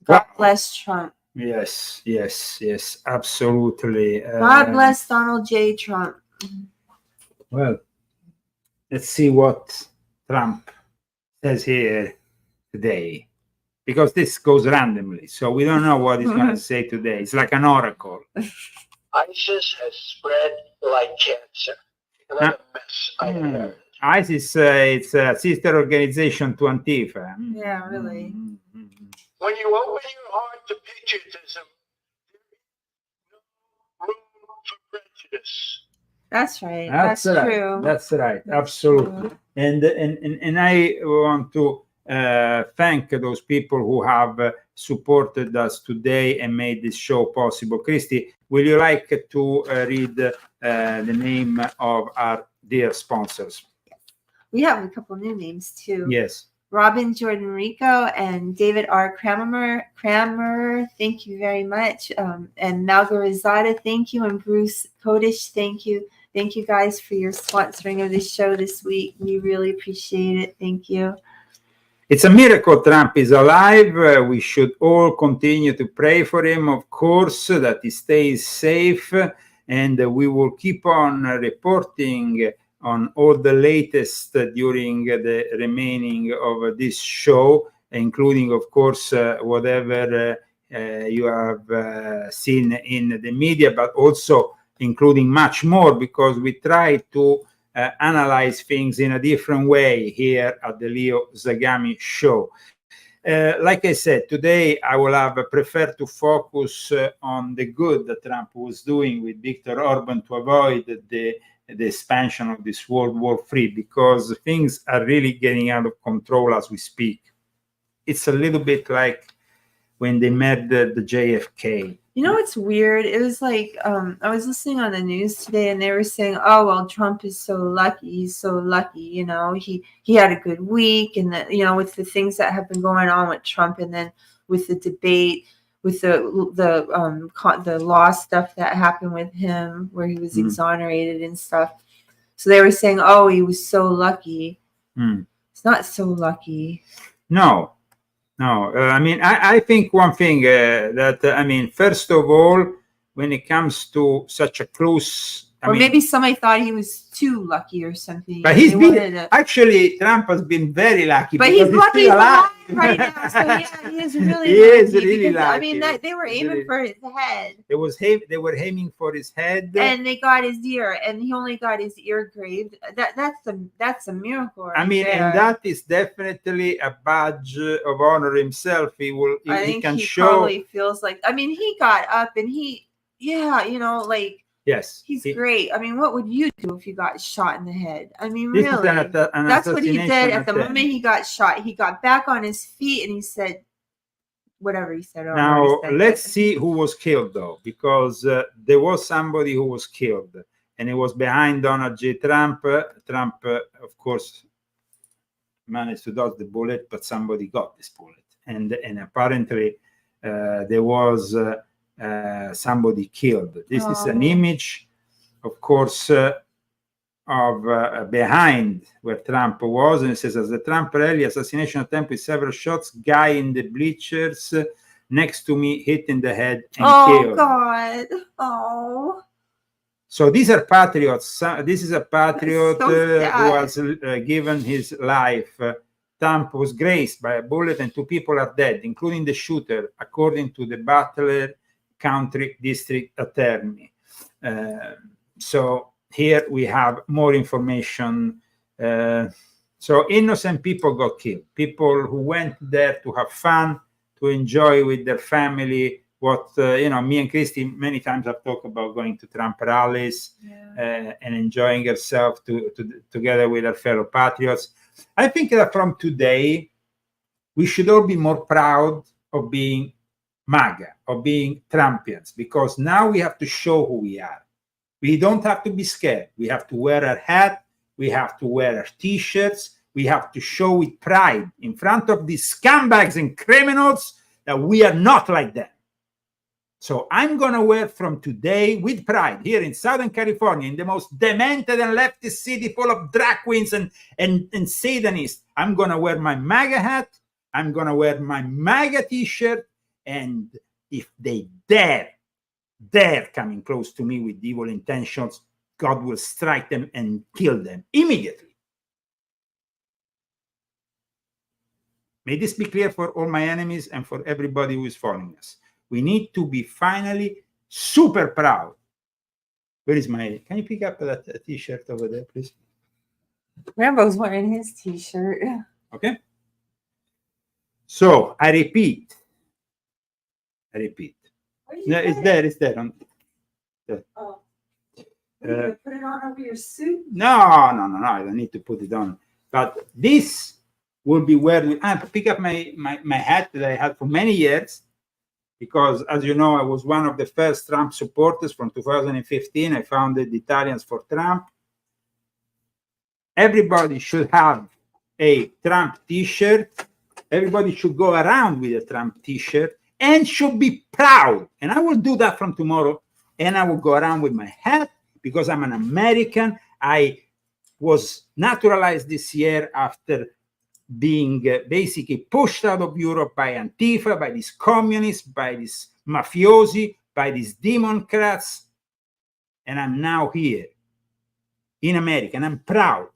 God bless Trump. Yes, yes, yes, absolutely. God bless Donald J. Trump. Well, let's see what Trump says here today, because this goes randomly, so we don't know what he's going to say today. It's like an oracle. ISIS has spread like cancer. What a mess I have. ISIS, it's a sister organization to Antifa. Yeah, really. When you open your heart to patriotism, there is no room for prejudice. That's right. That's right. True. That's right. Absolutely. And I want to thank those people who have supported us today and made this show possible. Christy, will you like to read the name of our dear sponsors? We have a couple new names too. Yes. Robin Jordan Rico and David R. Kramer, thank you very much. And Malgarizada, thank you. And Bruce Kodish, thank you. Thank you guys for your sponsoring of this show this week. We really appreciate it. Thank you. It's a miracle Trump is alive. We should all continue to pray for him, of course, that he stays safe. And we will keep on reporting on all the latest during the remaining of this show, including, of course, whatever you have seen in the media, but also including much more, because we try to analyze things in a different way here at the Leo Zagami show. Like I said, today I will have preferred to focus on the good that Trump was doing with Viktor Orban to avoid the expansion of this World War III, because things are really getting out of control as we speak. It's a little bit like when they murdered the JFK. You know what's weird? It was like I was listening on the news today, and they were saying, "Oh well, Trump is so lucky. He's so lucky. You know, he had a good week, and that, you know, with the things that have been going on with Trump, and then with the debate, with the law stuff that happened with him, where he was exonerated and stuff." So they were saying, "Oh, he was so lucky." It's not so lucky. No. I mean, I think one thing that, I mean, first of all, when it comes to such a close... Or maybe somebody thought he was too lucky or something. But he's been, actually, Trump has been very lucky. But he's lucky he's alive right now. So yeah, he is really lucky. He is really lucky. I mean, they were aiming for his head. They were aiming for his head. And they got his ear, and he only got his ear grazed. That's a miracle right I mean, there. and that is definitely a badge of honor himself. He can show. Probably feels like, I mean, he got up and you know, like, yes, he's great. I mean, what would you do if you got shot in the head? I mean, this really, is that's what he did at the attempt. moment he got shot. He got back on his feet and he said whatever he said. Now, let's see who was killed, though, because there was somebody who was killed, and it was behind Donald J. Trump. Trump, of course, managed to dodge the bullet, but somebody got this bullet. And apparently there was somebody killed. This is an image, of course, of behind where Trump was, and it says, as the Trump rally, assassination attempt with several shots, guy in the bleachers next to me hit in the head and killed. Oh God! Oh. So these are patriots. This is a patriot who has given his life. Trump was grazed by a bullet and 2 people are dead, including the shooter, according to the Butler County District Attorney. So here we have more information. So innocent people got killed. People who went there to have fun, to enjoy with their family. What me and Christy many times have talked about going to Trump rallies and enjoying herself together with her fellow patriots. I think that from today we should all be more proud of being MAGA, of being Trumpians, because now we have to show who we are. We don't have to be scared. We have to wear our hat We have to wear our t-shirts. We have to show with pride in front of these scumbags and criminals that we are not like them. So I'm going to wear from today with pride here in Southern California, in the most demented and leftist city full of drag queens and Satanists. I'm going to wear my MAGA hat. I'm going to wear my MAGA t-shirt. And if they dare coming close to me with evil intentions, God will strike them and kill them immediately. May this be clear for all my enemies and for everybody who is following us. We need to be finally super proud. Where is my, can you pick up that t-shirt over there, please? Rambo's wearing his t-shirt. Okay. So I repeat. No, it's there. On, there. Oh. Put it on over your suit? No, I don't need to put it on. But this will be wearing, I pick up my hat that I had for many years, because as you know, I was one of the first Trump supporters from 2015. I founded the Italians for Trump. Everybody should have a Trump t-shirt. Everybody should go around with a Trump t-shirt and should be proud. And I will do that from tomorrow. And I will go around with my hat because I'm an American. I was naturalized this year after being basically pushed out of Europe by Antifa, by these communists, by these mafiosi, by these Democrats. And I'm now here in America, and I'm proud.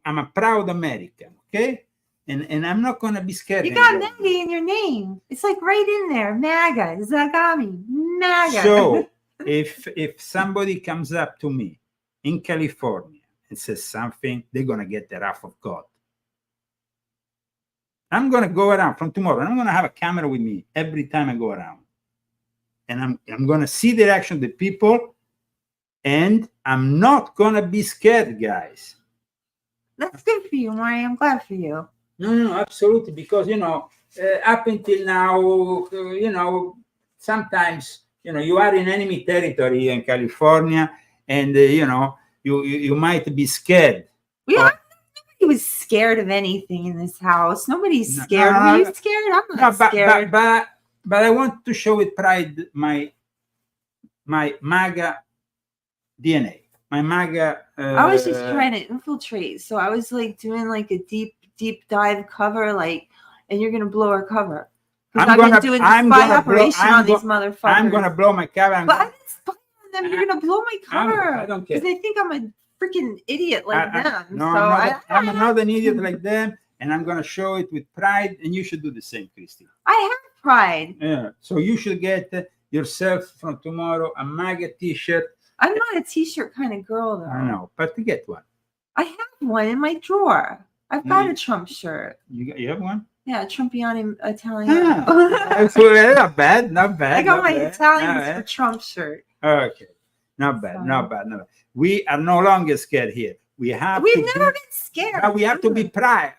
I'm a proud American, okay? And I'm not going to be scared. You got MAGA in your name. It's like right in there. MAGA, Zagami, MAGA. So if somebody comes up to me in California and says something, they're going to get the wrath of God. I'm going to go around from tomorrow, and I'm going to have a camera with me every time I go around. And I'm going to see the reaction of the people, and I'm not going to be scared, guys. That's good for you, Maury. I'm glad for you. No, absolutely. Because, up until now, sometimes, you are in enemy territory here in California, and, you might be scared. Nobody was scared of anything in this house. Nobody's scared. Were you scared? I'm not scared. But I want to show with pride my MAGA DNA. My MAGA. I was just trying to infiltrate. So I was like doing like a deep dive cover, and you're going to blow our cover. Because I've been doing a spy operation on these motherfuckers. I'm going to blow my cover. But I'm spying on them. You're going to blow my cover. I don't care. Because they think I'm a freaking idiot like them. No, I'm not an idiot like them, and I'm going to show it with pride, and you should do the same, Christy. I have pride. Yeah. So you should get yourself from tomorrow a MAGA t-shirt. I'm not a t-shirt kind of girl, though. I know, but to get one. I have one in my drawer. I've got a Trump shirt. You have one? Yeah, Trumpiani Italian. Not bad. I got my Italians for Trump shirt. Okay. Not bad. We are no longer scared here. We've never been scared. We have to be proud.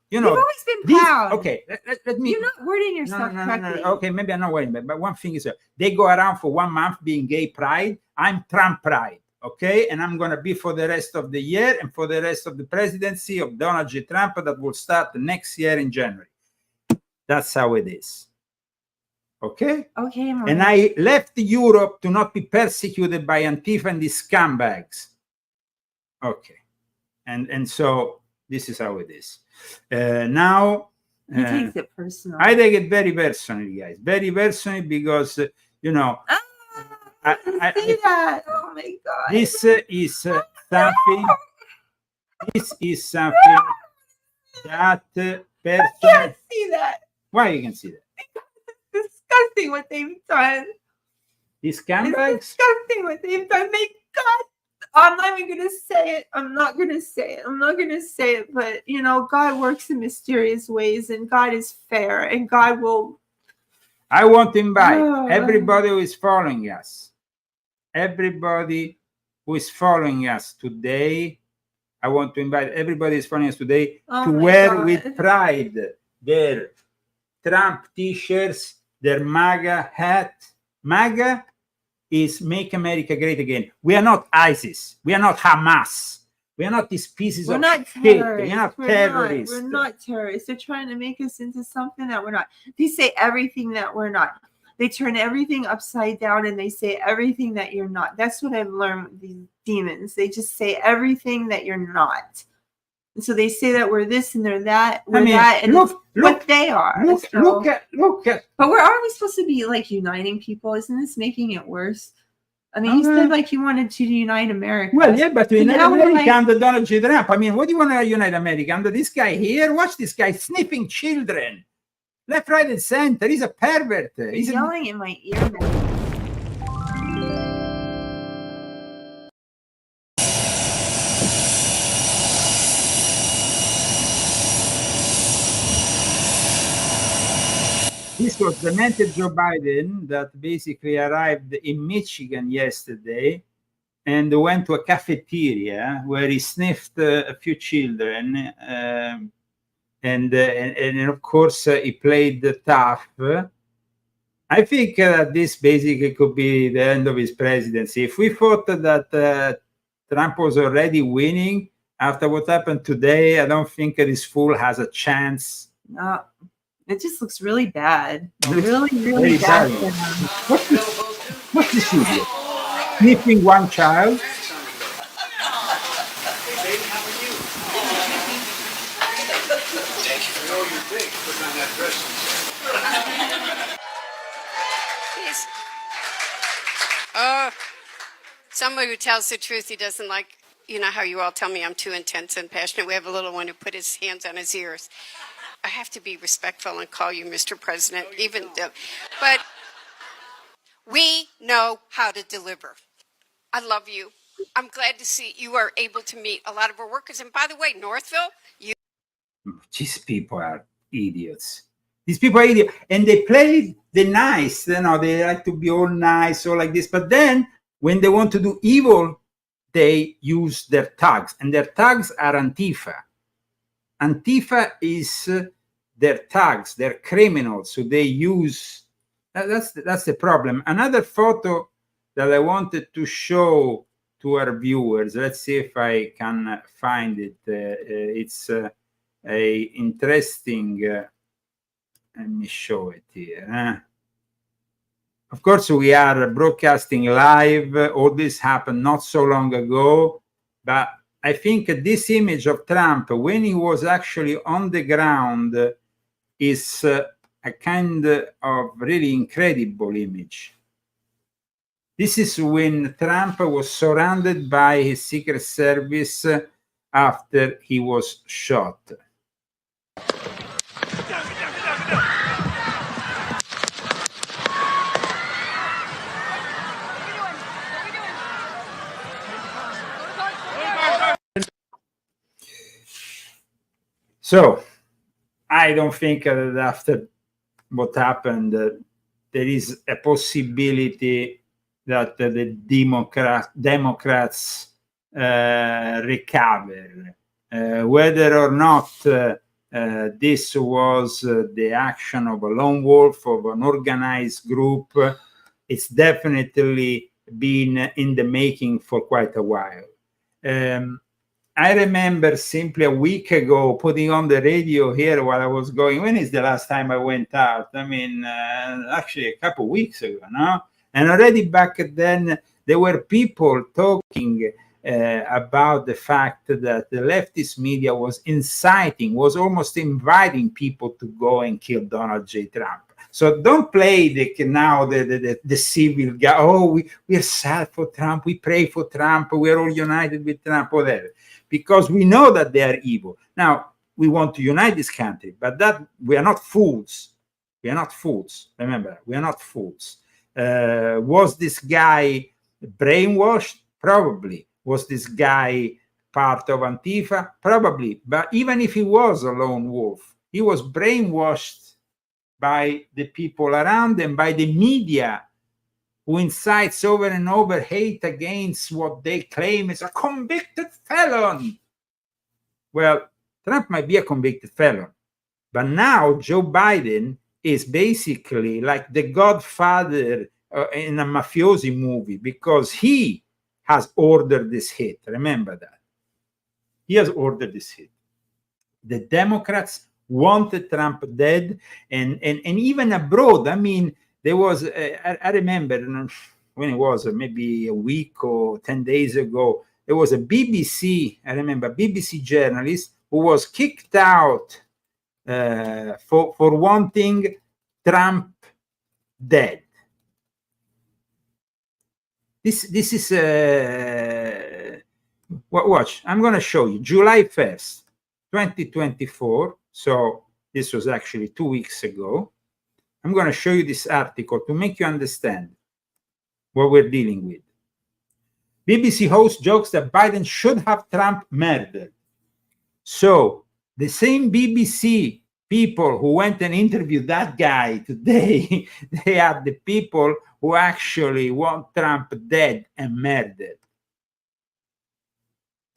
We've always been proud. Okay, let me. You're not wording yourself correctly. No. Okay, maybe I'm not wording, but one thing is, they go around for 1 month being gay pride. I'm Trump pride. Okay, and I'm going to be for the rest of the year and for the rest of the presidency of Donald J. Trump that will start next year in January. That's how it is. Okay? Okay. And I left Europe to not be persecuted by Antifa and these scumbags. Okay. And so this is how it is. Now. He takes it personal. I take it very personally, guys. Very personally because, I see that. Oh my God. This is something. This is something that person. I can't see that. Why you can see that? It's disgusting what they've done. These scumbags. It's disgusting what they've done. God, I'm not even gonna say it. I'm not gonna say it. But God works in mysterious ways, and God is fair, and God will. I want to invite everybody who is following us. Everybody who is following us today. I want to invite everybody who is following us today to wear with pride their Trump t-shirts, their MAGA hat. MAGA is Make America Great Again. We are not ISIS. We are not Hamas. We are not these pieces We're of not shit. terrorists. We are not We're terrorists. We're not terrorists. They're trying to make us into something that we're not. They say everything that we're not. They turn everything upside down and they say everything that you're not. That's what I've learned with these demons. They just say everything that you're not. And so they say that we're this and they're that. We're that, and it's what they are. Look at. But aren't we supposed to be like uniting people? Isn't this making it worse? I mean, you said like you wanted to unite America. Well, yeah, but to unite now we're America like- under Donald J. Trump. I mean, what do you want to unite America under this guy here? Watch this guy sniffing children, left, right, and center. He's a pervert. He's yelling in my ear now. This was demented Joe Biden that basically arrived in Michigan yesterday and went to a cafeteria where he sniffed a few children. And of course, he played tough. I think this basically could be the end of his presidency. If we thought that Trump was already winning after what happened today, I don't think this fool has a chance. No, it just looks really bad. Looks Really very bad. bad. What's this idiot? Sniffing one child? Somebody who tells the truth, he doesn't like, you know how you all tell me I'm too intense and passionate. We have a little one who put his hands on his ears. I have to be respectful and call you Mr. President, even though, but we know how to deliver. I love you. I'm glad to see you are able to meet a lot of our workers. And by the way, Northville, you. These people are idiots. These people are idiots. And they play the nice, you know, they like to be all nice, all like this. But then when they want to do evil, they use their tags. And their tags are Antifa. Antifa is their tags, they're criminals. So they use, that's the problem. Another photo that I wanted to show to our viewers, let's see if I can find it. It's a interesting, let me show it here. Of course, we are broadcasting live. All this happened not so long ago, but I think this image of Trump when he was actually on the ground is a kind of really incredible image. This is when Trump was surrounded by his Secret Service after he was shot. So, I don't think that after what happened, there is a possibility that the Democrats recover. Whether or not this was the action of a lone wolf, of an organized group, it's definitely been in the making for quite a while. I remember simply a week ago putting on the radio here while I was going. When is the last time I went out? I mean, actually a couple of weeks ago, no? And already back then, there were people talking about the fact that the leftist media was inciting, was almost inviting people to go and kill Donald J. Trump. So don't play the civil guy. Oh, we are sad for Trump. We pray for Trump. We are all united with Trump, whatever. Because we know that they are evil. Now, we want to unite this country, but that we are not fools. We are not fools. Remember, we are not fools. Was this guy brainwashed? Probably. Was this guy part of Antifa? Probably. But even if he was a lone wolf, he was brainwashed by the people around him, by the media, who incites over and over hate against what they claim is a convicted felon. Well, Trump might be a convicted felon, but now Joe Biden is basically like the godfather in a mafiosi movie because he has ordered this hit. Remember that. He has ordered this hit. The Democrats wanted Trump dead, and even abroad. I mean, there was, I remember when it was maybe a week or 10 days ago, there was a BBC, I remember, BBC journalist who was kicked out for wanting Trump dead. This is watch. I'm going to show you July 1st, 2024. So this was actually 2 weeks ago. I'm going to show you this article to make you understand what we're dealing with. BBC host jokes that Biden should have Trump murdered. So the same BBC people who went and interviewed that guy today, they are the people who actually want Trump dead and murdered.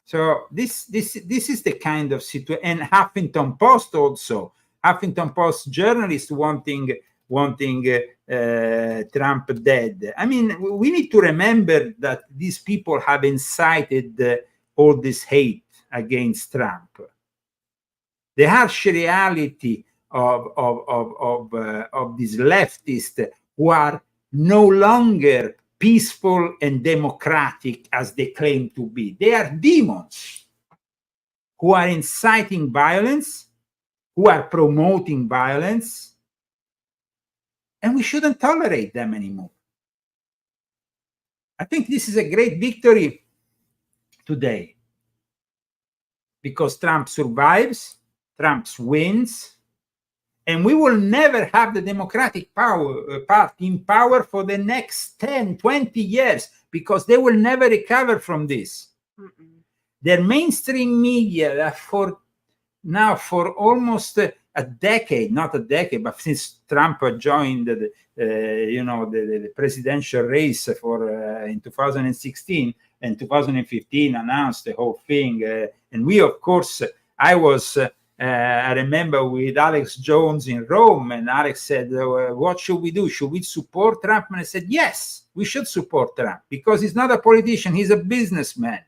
So this is the kind of situation. And Huffington Post also, Huffington Post journalists wanting Trump dead. I mean, we need to remember that these people have incited all this hate against Trump. The harsh reality of these leftists who are no longer peaceful and democratic as they claim to be. They are demons who are inciting violence, who are promoting violence, and we shouldn't tolerate them anymore. I think this is a great victory today because Trump survives, Trump wins, and we will never have the Democratic Party in power for the next 10, 20 years because they will never recover from this. Their mainstream media for almost a decade, not a decade, but since Trump joined the presidential race in 2016 and 2015 announced the whole thing. And we, of course, I remember with Alex Jones in Rome, and Alex said, what should we do? Should we support Trump? And I said, yes, we should support Trump because he's not a politician. He's a businessman.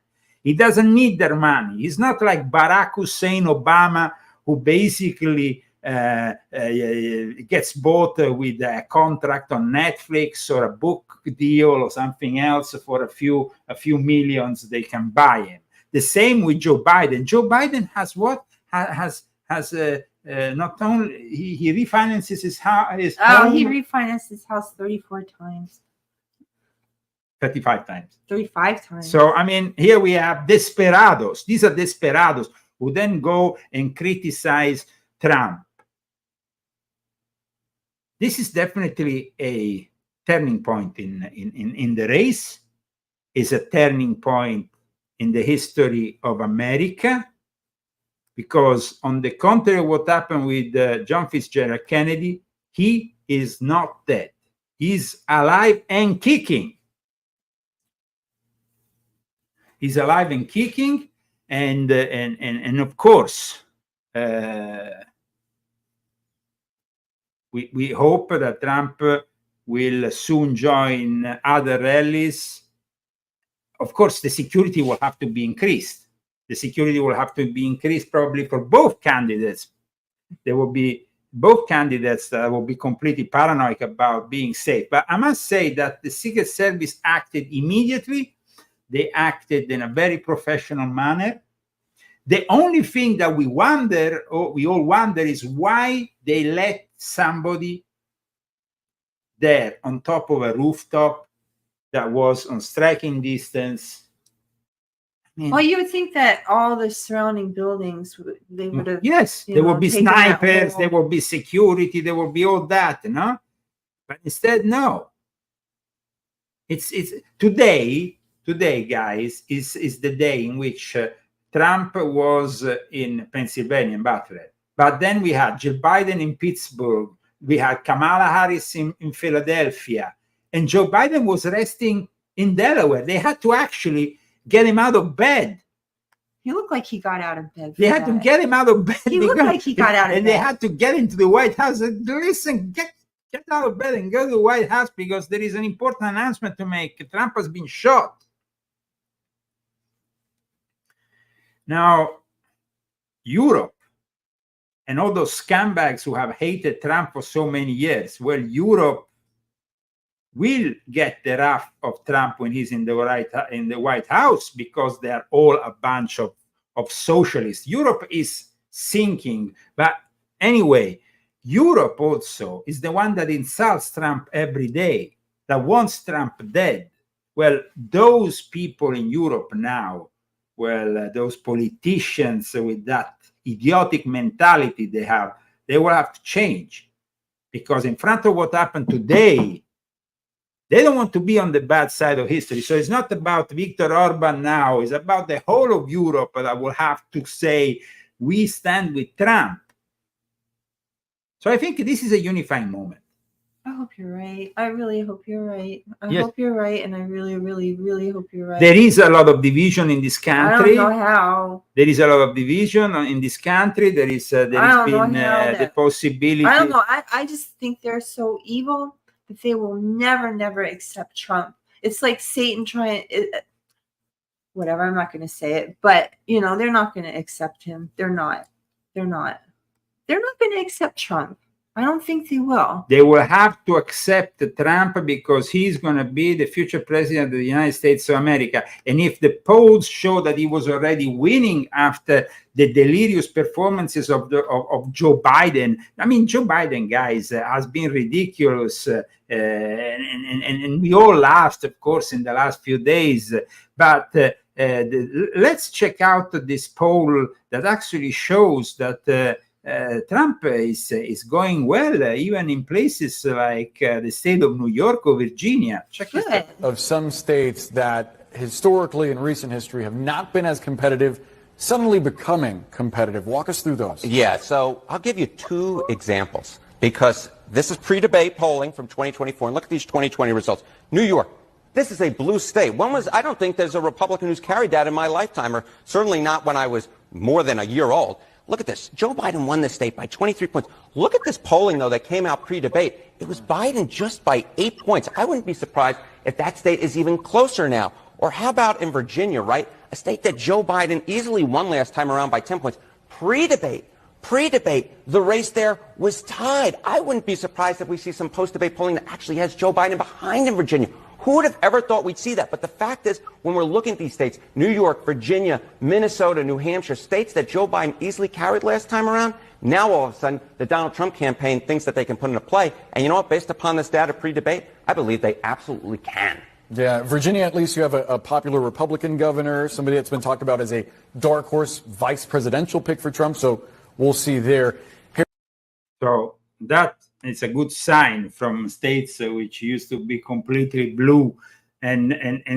He doesn't need their money. He's not like Barack Hussein Obama, who basically gets bought with a contract on Netflix or a book deal or something else for a few millions they can buy him. The same with Joe Biden. Joe Biden has what? Has not only he refinances his home. He refinanced his house 34 times. 35 times. 35 times. So, I mean, here we have desperados. These are desperados who then go and criticize Trump. This is definitely a turning point in the race. It's a turning point in the history of America. Because on the contrary of what happened with John Fitzgerald Kennedy, he is not dead. He's alive and kicking. He's alive and kicking, and of course, we hope that Trump will soon join other rallies. Of course, the security will have to be increased. The security will have to be increased probably for both candidates. There will be both candidates that will be completely paranoid about being safe. But I must say that the Secret Service acted immediately. They acted in a very professional manner. The only thing that we all wonder is why they let somebody there on top of a rooftop that was on striking distance. Well, you would think that all the surrounding buildings, they would have. Yes, there will be snipers, there will be security, there will be all that, no? But instead, no. It's today, guys, is the day in which Trump was in Pennsylvania, in Butler. But then we had Jill Biden in Pittsburgh, we had Kamala Harris in Philadelphia, and Joe Biden was resting in Delaware. They had to actually get him out of bed. He looked like he got out of bed. They had to get him out of bed. He looked like he got out of bed. And they had to get into the White House. Listen, get out of bed and go to the White House because there is an important announcement to make. Trump has been shot. Now, Europe and all those scumbags who have hated Trump for so many years, well, Europe will get the wrath of Trump when he's in the White House, because they're all a bunch of socialists. Europe is sinking. But anyway, Europe also is the one that insults Trump every day, that wants Trump dead. Well, those people in Europe now, well, those politicians with that idiotic mentality they will have to change, because in front of what happened today, they don't want to be on the bad side of history. So it's not about Viktor Orban now. It's about the whole of Europe that will have to say, we stand with Trump. So I think this is a unifying moment. I hope you're right. I really hope you're right. I Yes. hope you're right, and I really, really, really hope you're right. There is a lot of division in this country. I don't know how. There is a lot of division in this country. There has been the possibility. I don't know. I just think they're so evil that they will never, never accept Trump. It's like Satan trying. Whatever. I'm not going to say it, but you know, they're not going to accept him. They're not. They're not going to accept Trump. I don't think they will. They will have to accept Trump because he's going to be the future president of the United States of America. And if the polls show that he was already winning after the delirious performances of Joe Biden, I mean, Joe Biden, guys, has been ridiculous. And we all laughed, of course, in the last few days. But let's check out this poll that actually shows that Trump is going well, even in places like the state of New York or Virginia. Check this out. Of some states that historically in recent history have not been as competitive, suddenly becoming competitive. Walk us through those. Yeah, so I'll give you two examples, because this is pre-debate polling from 2024, and look at these 2020 results. New York, this is a blue state. I don't think there's a Republican who's carried that in my lifetime, or certainly not when I was more than a year old. Look at this. Joe Biden won this state by 23 points. Look at this polling, though, that came out pre-debate. It was Biden just by 8 points. I wouldn't be surprised if that state is even closer now. Or how about in Virginia, right? A state that Joe Biden easily won last time around by 10 points. Pre-debate, the race there was tied. I wouldn't be surprised if we see some post-debate polling that actually has Joe Biden behind in Virginia. Who would have ever thought we'd see that? But the fact is, when we're looking at these states, New York, Virginia, Minnesota, New Hampshire, states that Joe Biden easily carried last time around, now all of a sudden the Donald Trump campaign thinks that they can put into play. And you know what? Based upon this data pre-debate, I believe they absolutely can. Yeah, Virginia, at least you have a popular Republican governor, somebody that's been talked about as a dark horse vice presidential pick for Trump. So we'll see there. So that is a good sign from states which used to be completely blue and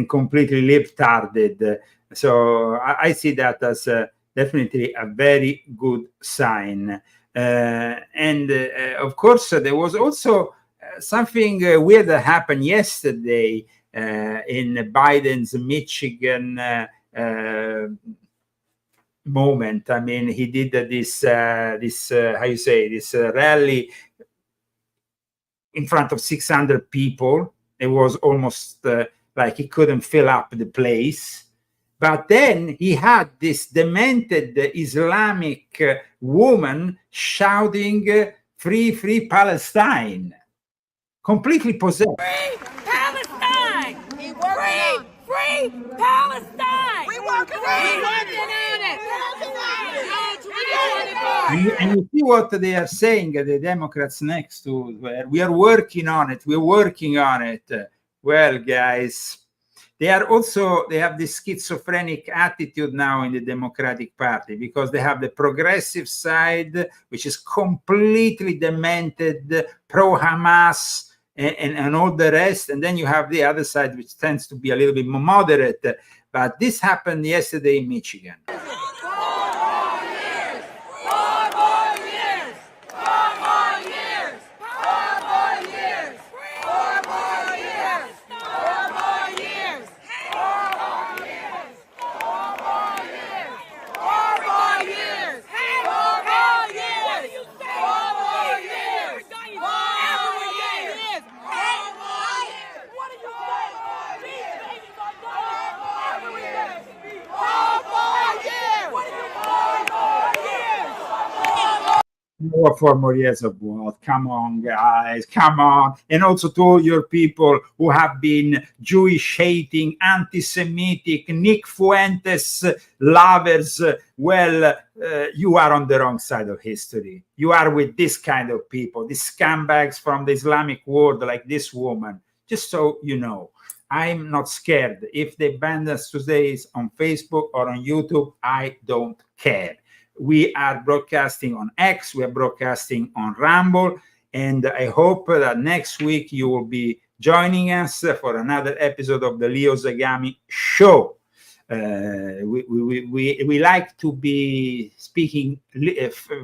completely libtarded. So I see that as definitely a very good sign. Of course, there was also something weird that happened yesterday in Biden's Michigan moment. I mean, he did this rally in front of 600 people. It was almost like he couldn't fill up the place. But then he had this demented Islamic woman shouting, "Free, free Palestine," completely possessed. Free Palestine! Free Palestine! We working on it! And you see what they are saying, the Democrats next to where we are working on it. We're working on it. Well, guys, they have this schizophrenic attitude now in the Democratic Party, because they have the progressive side, which is completely demented, pro-Hamas, and all the rest. And then you have the other side, which tends to be a little bit more moderate. But this happened yesterday in Michigan. Or 4 more years of what? Come on, guys, come on. And also to all your people who have been Jewish hating, anti-Semitic, Nick Fuentes lovers, you are on the wrong side of history. You are with this kind of people, these scumbags from the Islamic world, like this woman. Just so you know, I'm not scared. If they ban us today on Facebook or on YouTube, I don't care. We are broadcasting on X, we are broadcasting on Rumble, and I hope that next week you will be joining us for another episode of the Leo Zagami Show. We like to be speaking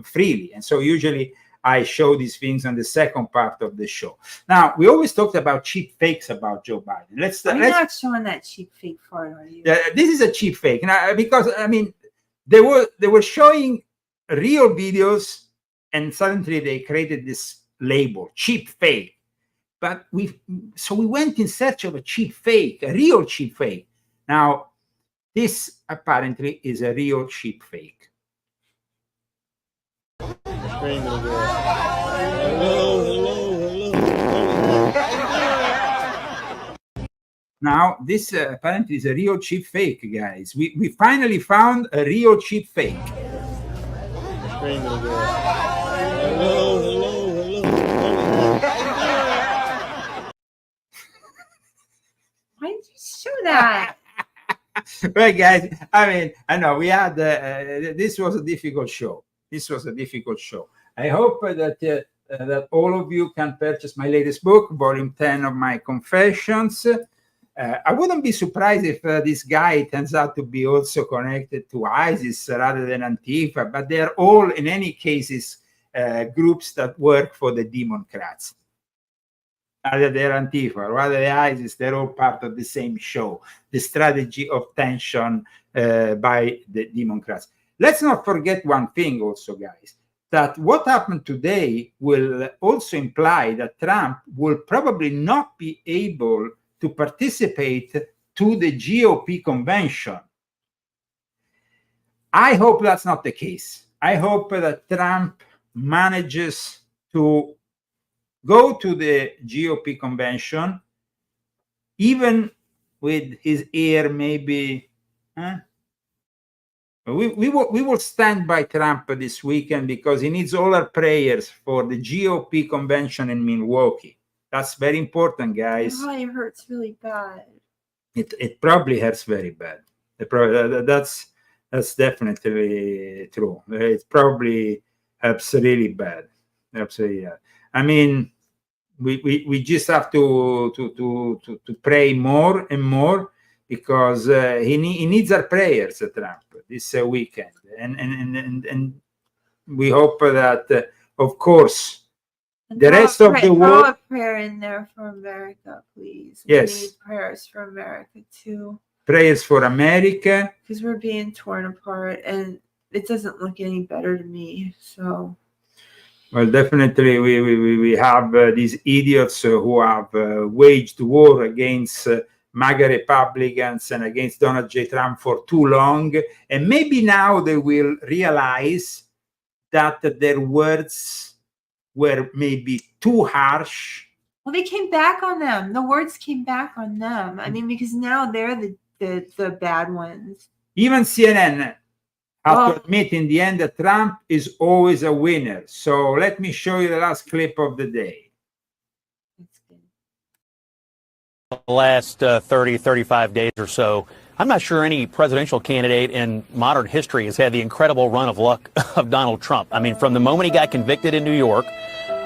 freely, and so usually I show these things on the second part of the show. Now, we always talked about cheap fakes about Joe Biden. I'm not showing that cheap fake part, are you? This is a cheap fake, now, because I mean, they were showing real videos, and suddenly they created this label, cheap fake. But we went in search of a cheap fake, a real cheap fake. Now, this apparently is a real cheap fake. Now, this apparently is a real cheap fake, guys. We finally found a real cheap fake. Why did you show that? Well, guys, I mean, I know we had this was a difficult show. I hope that that all of you can purchase my latest book, volume 10 of my confessions. I wouldn't be surprised if this guy turns out to be also connected to ISIS rather than Antifa, but they're all, in any cases, groups that work for the Democrats. Either they're Antifa or rather they're ISIS, they're all part of the same show, the strategy of tension by the Democrats. Let's not forget one thing also, guys, that what happened today will also imply that Trump will probably not be able to participate to the GOP convention. I hope that's not the case. I hope that Trump manages to go to the GOP convention, even with his ear maybe. We will stand by Trump this weekend because he needs all our prayers for the GOP convention in Milwaukee. That's very important, guys. It probably hurts really bad. It probably hurts very bad. That's definitely true. It probably hurts really bad. Absolutely. Yeah. I mean, we just have to pray more and more because he needs our prayers, Trump, this weekend, and we hope that, of course, the rest of the world. Throw a prayer in there for America, please. Yes. We need prayers for America too. Prayers for America. Because we're being torn apart, and it doesn't look any better to me. So. Well, definitely, we have these idiots who have waged war against MAGA Republicans and against Donald J. Trump for too long, and maybe now they will realize that their words were maybe too harsh. Well, they came back on them. The words came back on them. I mean, because now they're the bad ones. Even CNN have to admit in the end that Trump is always a winner. So let me show you the last clip of the day. The last 30, 35 days or so, I'm not sure any presidential candidate in modern history has had the incredible run of luck of Donald Trump. I mean, from the moment he got convicted in New York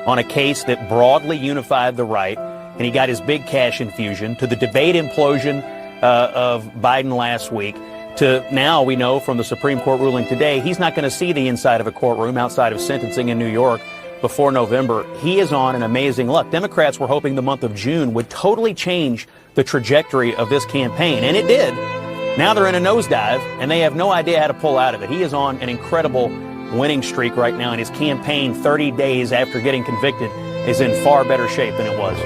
on a case that broadly unified the right, and he got his big cash infusion, to the debate implosion of Biden last week, to now we know from the Supreme Court ruling today, he's not going to see the inside of a courtroom outside of sentencing in New York before November. He is on an amazing luck. Democrats were hoping the month of June would totally change the trajectory of this campaign, and it did. Now they're in a nosedive, and they have no idea how to pull out of it. He is on an incredible winning streak right now, and his campaign 30 days after getting convicted is in far better shape than it was.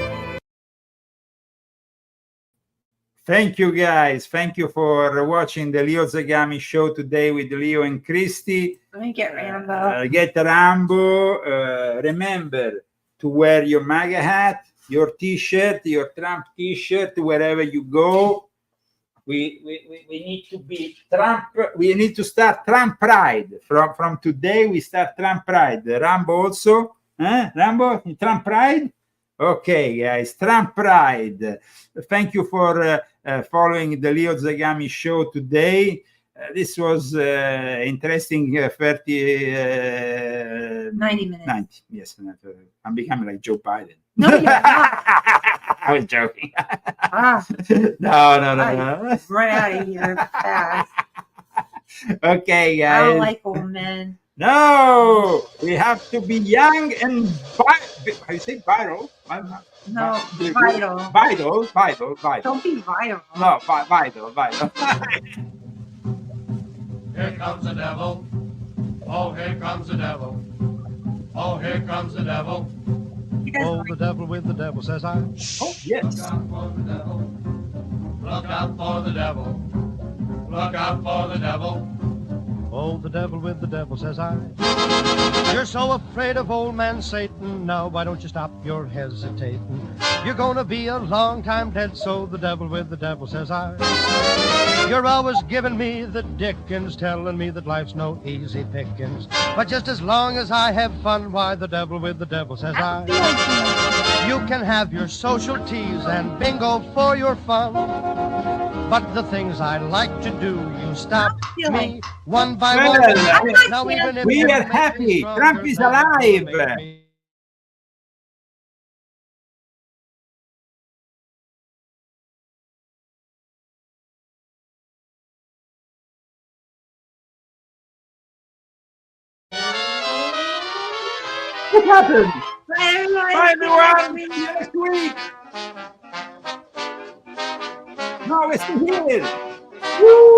Thank you, guys. Thank you for watching the Leo Zagami show today with Leo and Christy. Let me get Rambo. Get Rambo. Remember to wear your MAGA hat, your T-shirt, your Trump T-shirt wherever you go. We need to be Trump. We need to start Trump Pride. From today, we start Trump Pride. Rambo also. Rambo, Trump Pride? Okay, guys, Trump Pride. Thank you for following the Leo Zagami show today. This was interesting 90 minutes. 90, yes. I'm becoming like Joe Biden. No, you're not. I was joking. No. Run out of here fast. Okay, guys. I don't like old men. No, we have to be young and how you say vital? No, vital. Vital. Don't be vital. No, vital. Here comes the devil. Oh, here comes the devil. Oh, here comes the devil. Oh, the devil with the devil, says I. Oh, yes. Look out for the devil. Look out for the devil. Look out for the devil. Oh, the devil with the devil, says I. You're so afraid of old man Satan. Now, why don't you stop your hesitating? You're gonna be a long time dead, so the devil with the devil, says I. You're always giving me the dickens, telling me that life's no easy pickings. But just as long as I have fun, why, the devil with the devil, says I. You can have your social teas and bingo for your fun. But the things I like to do, you stop me one by one. Now, even if we are happy. Trump is alive. What happened? Bye, everyone. Next week. No, it's here. Woo!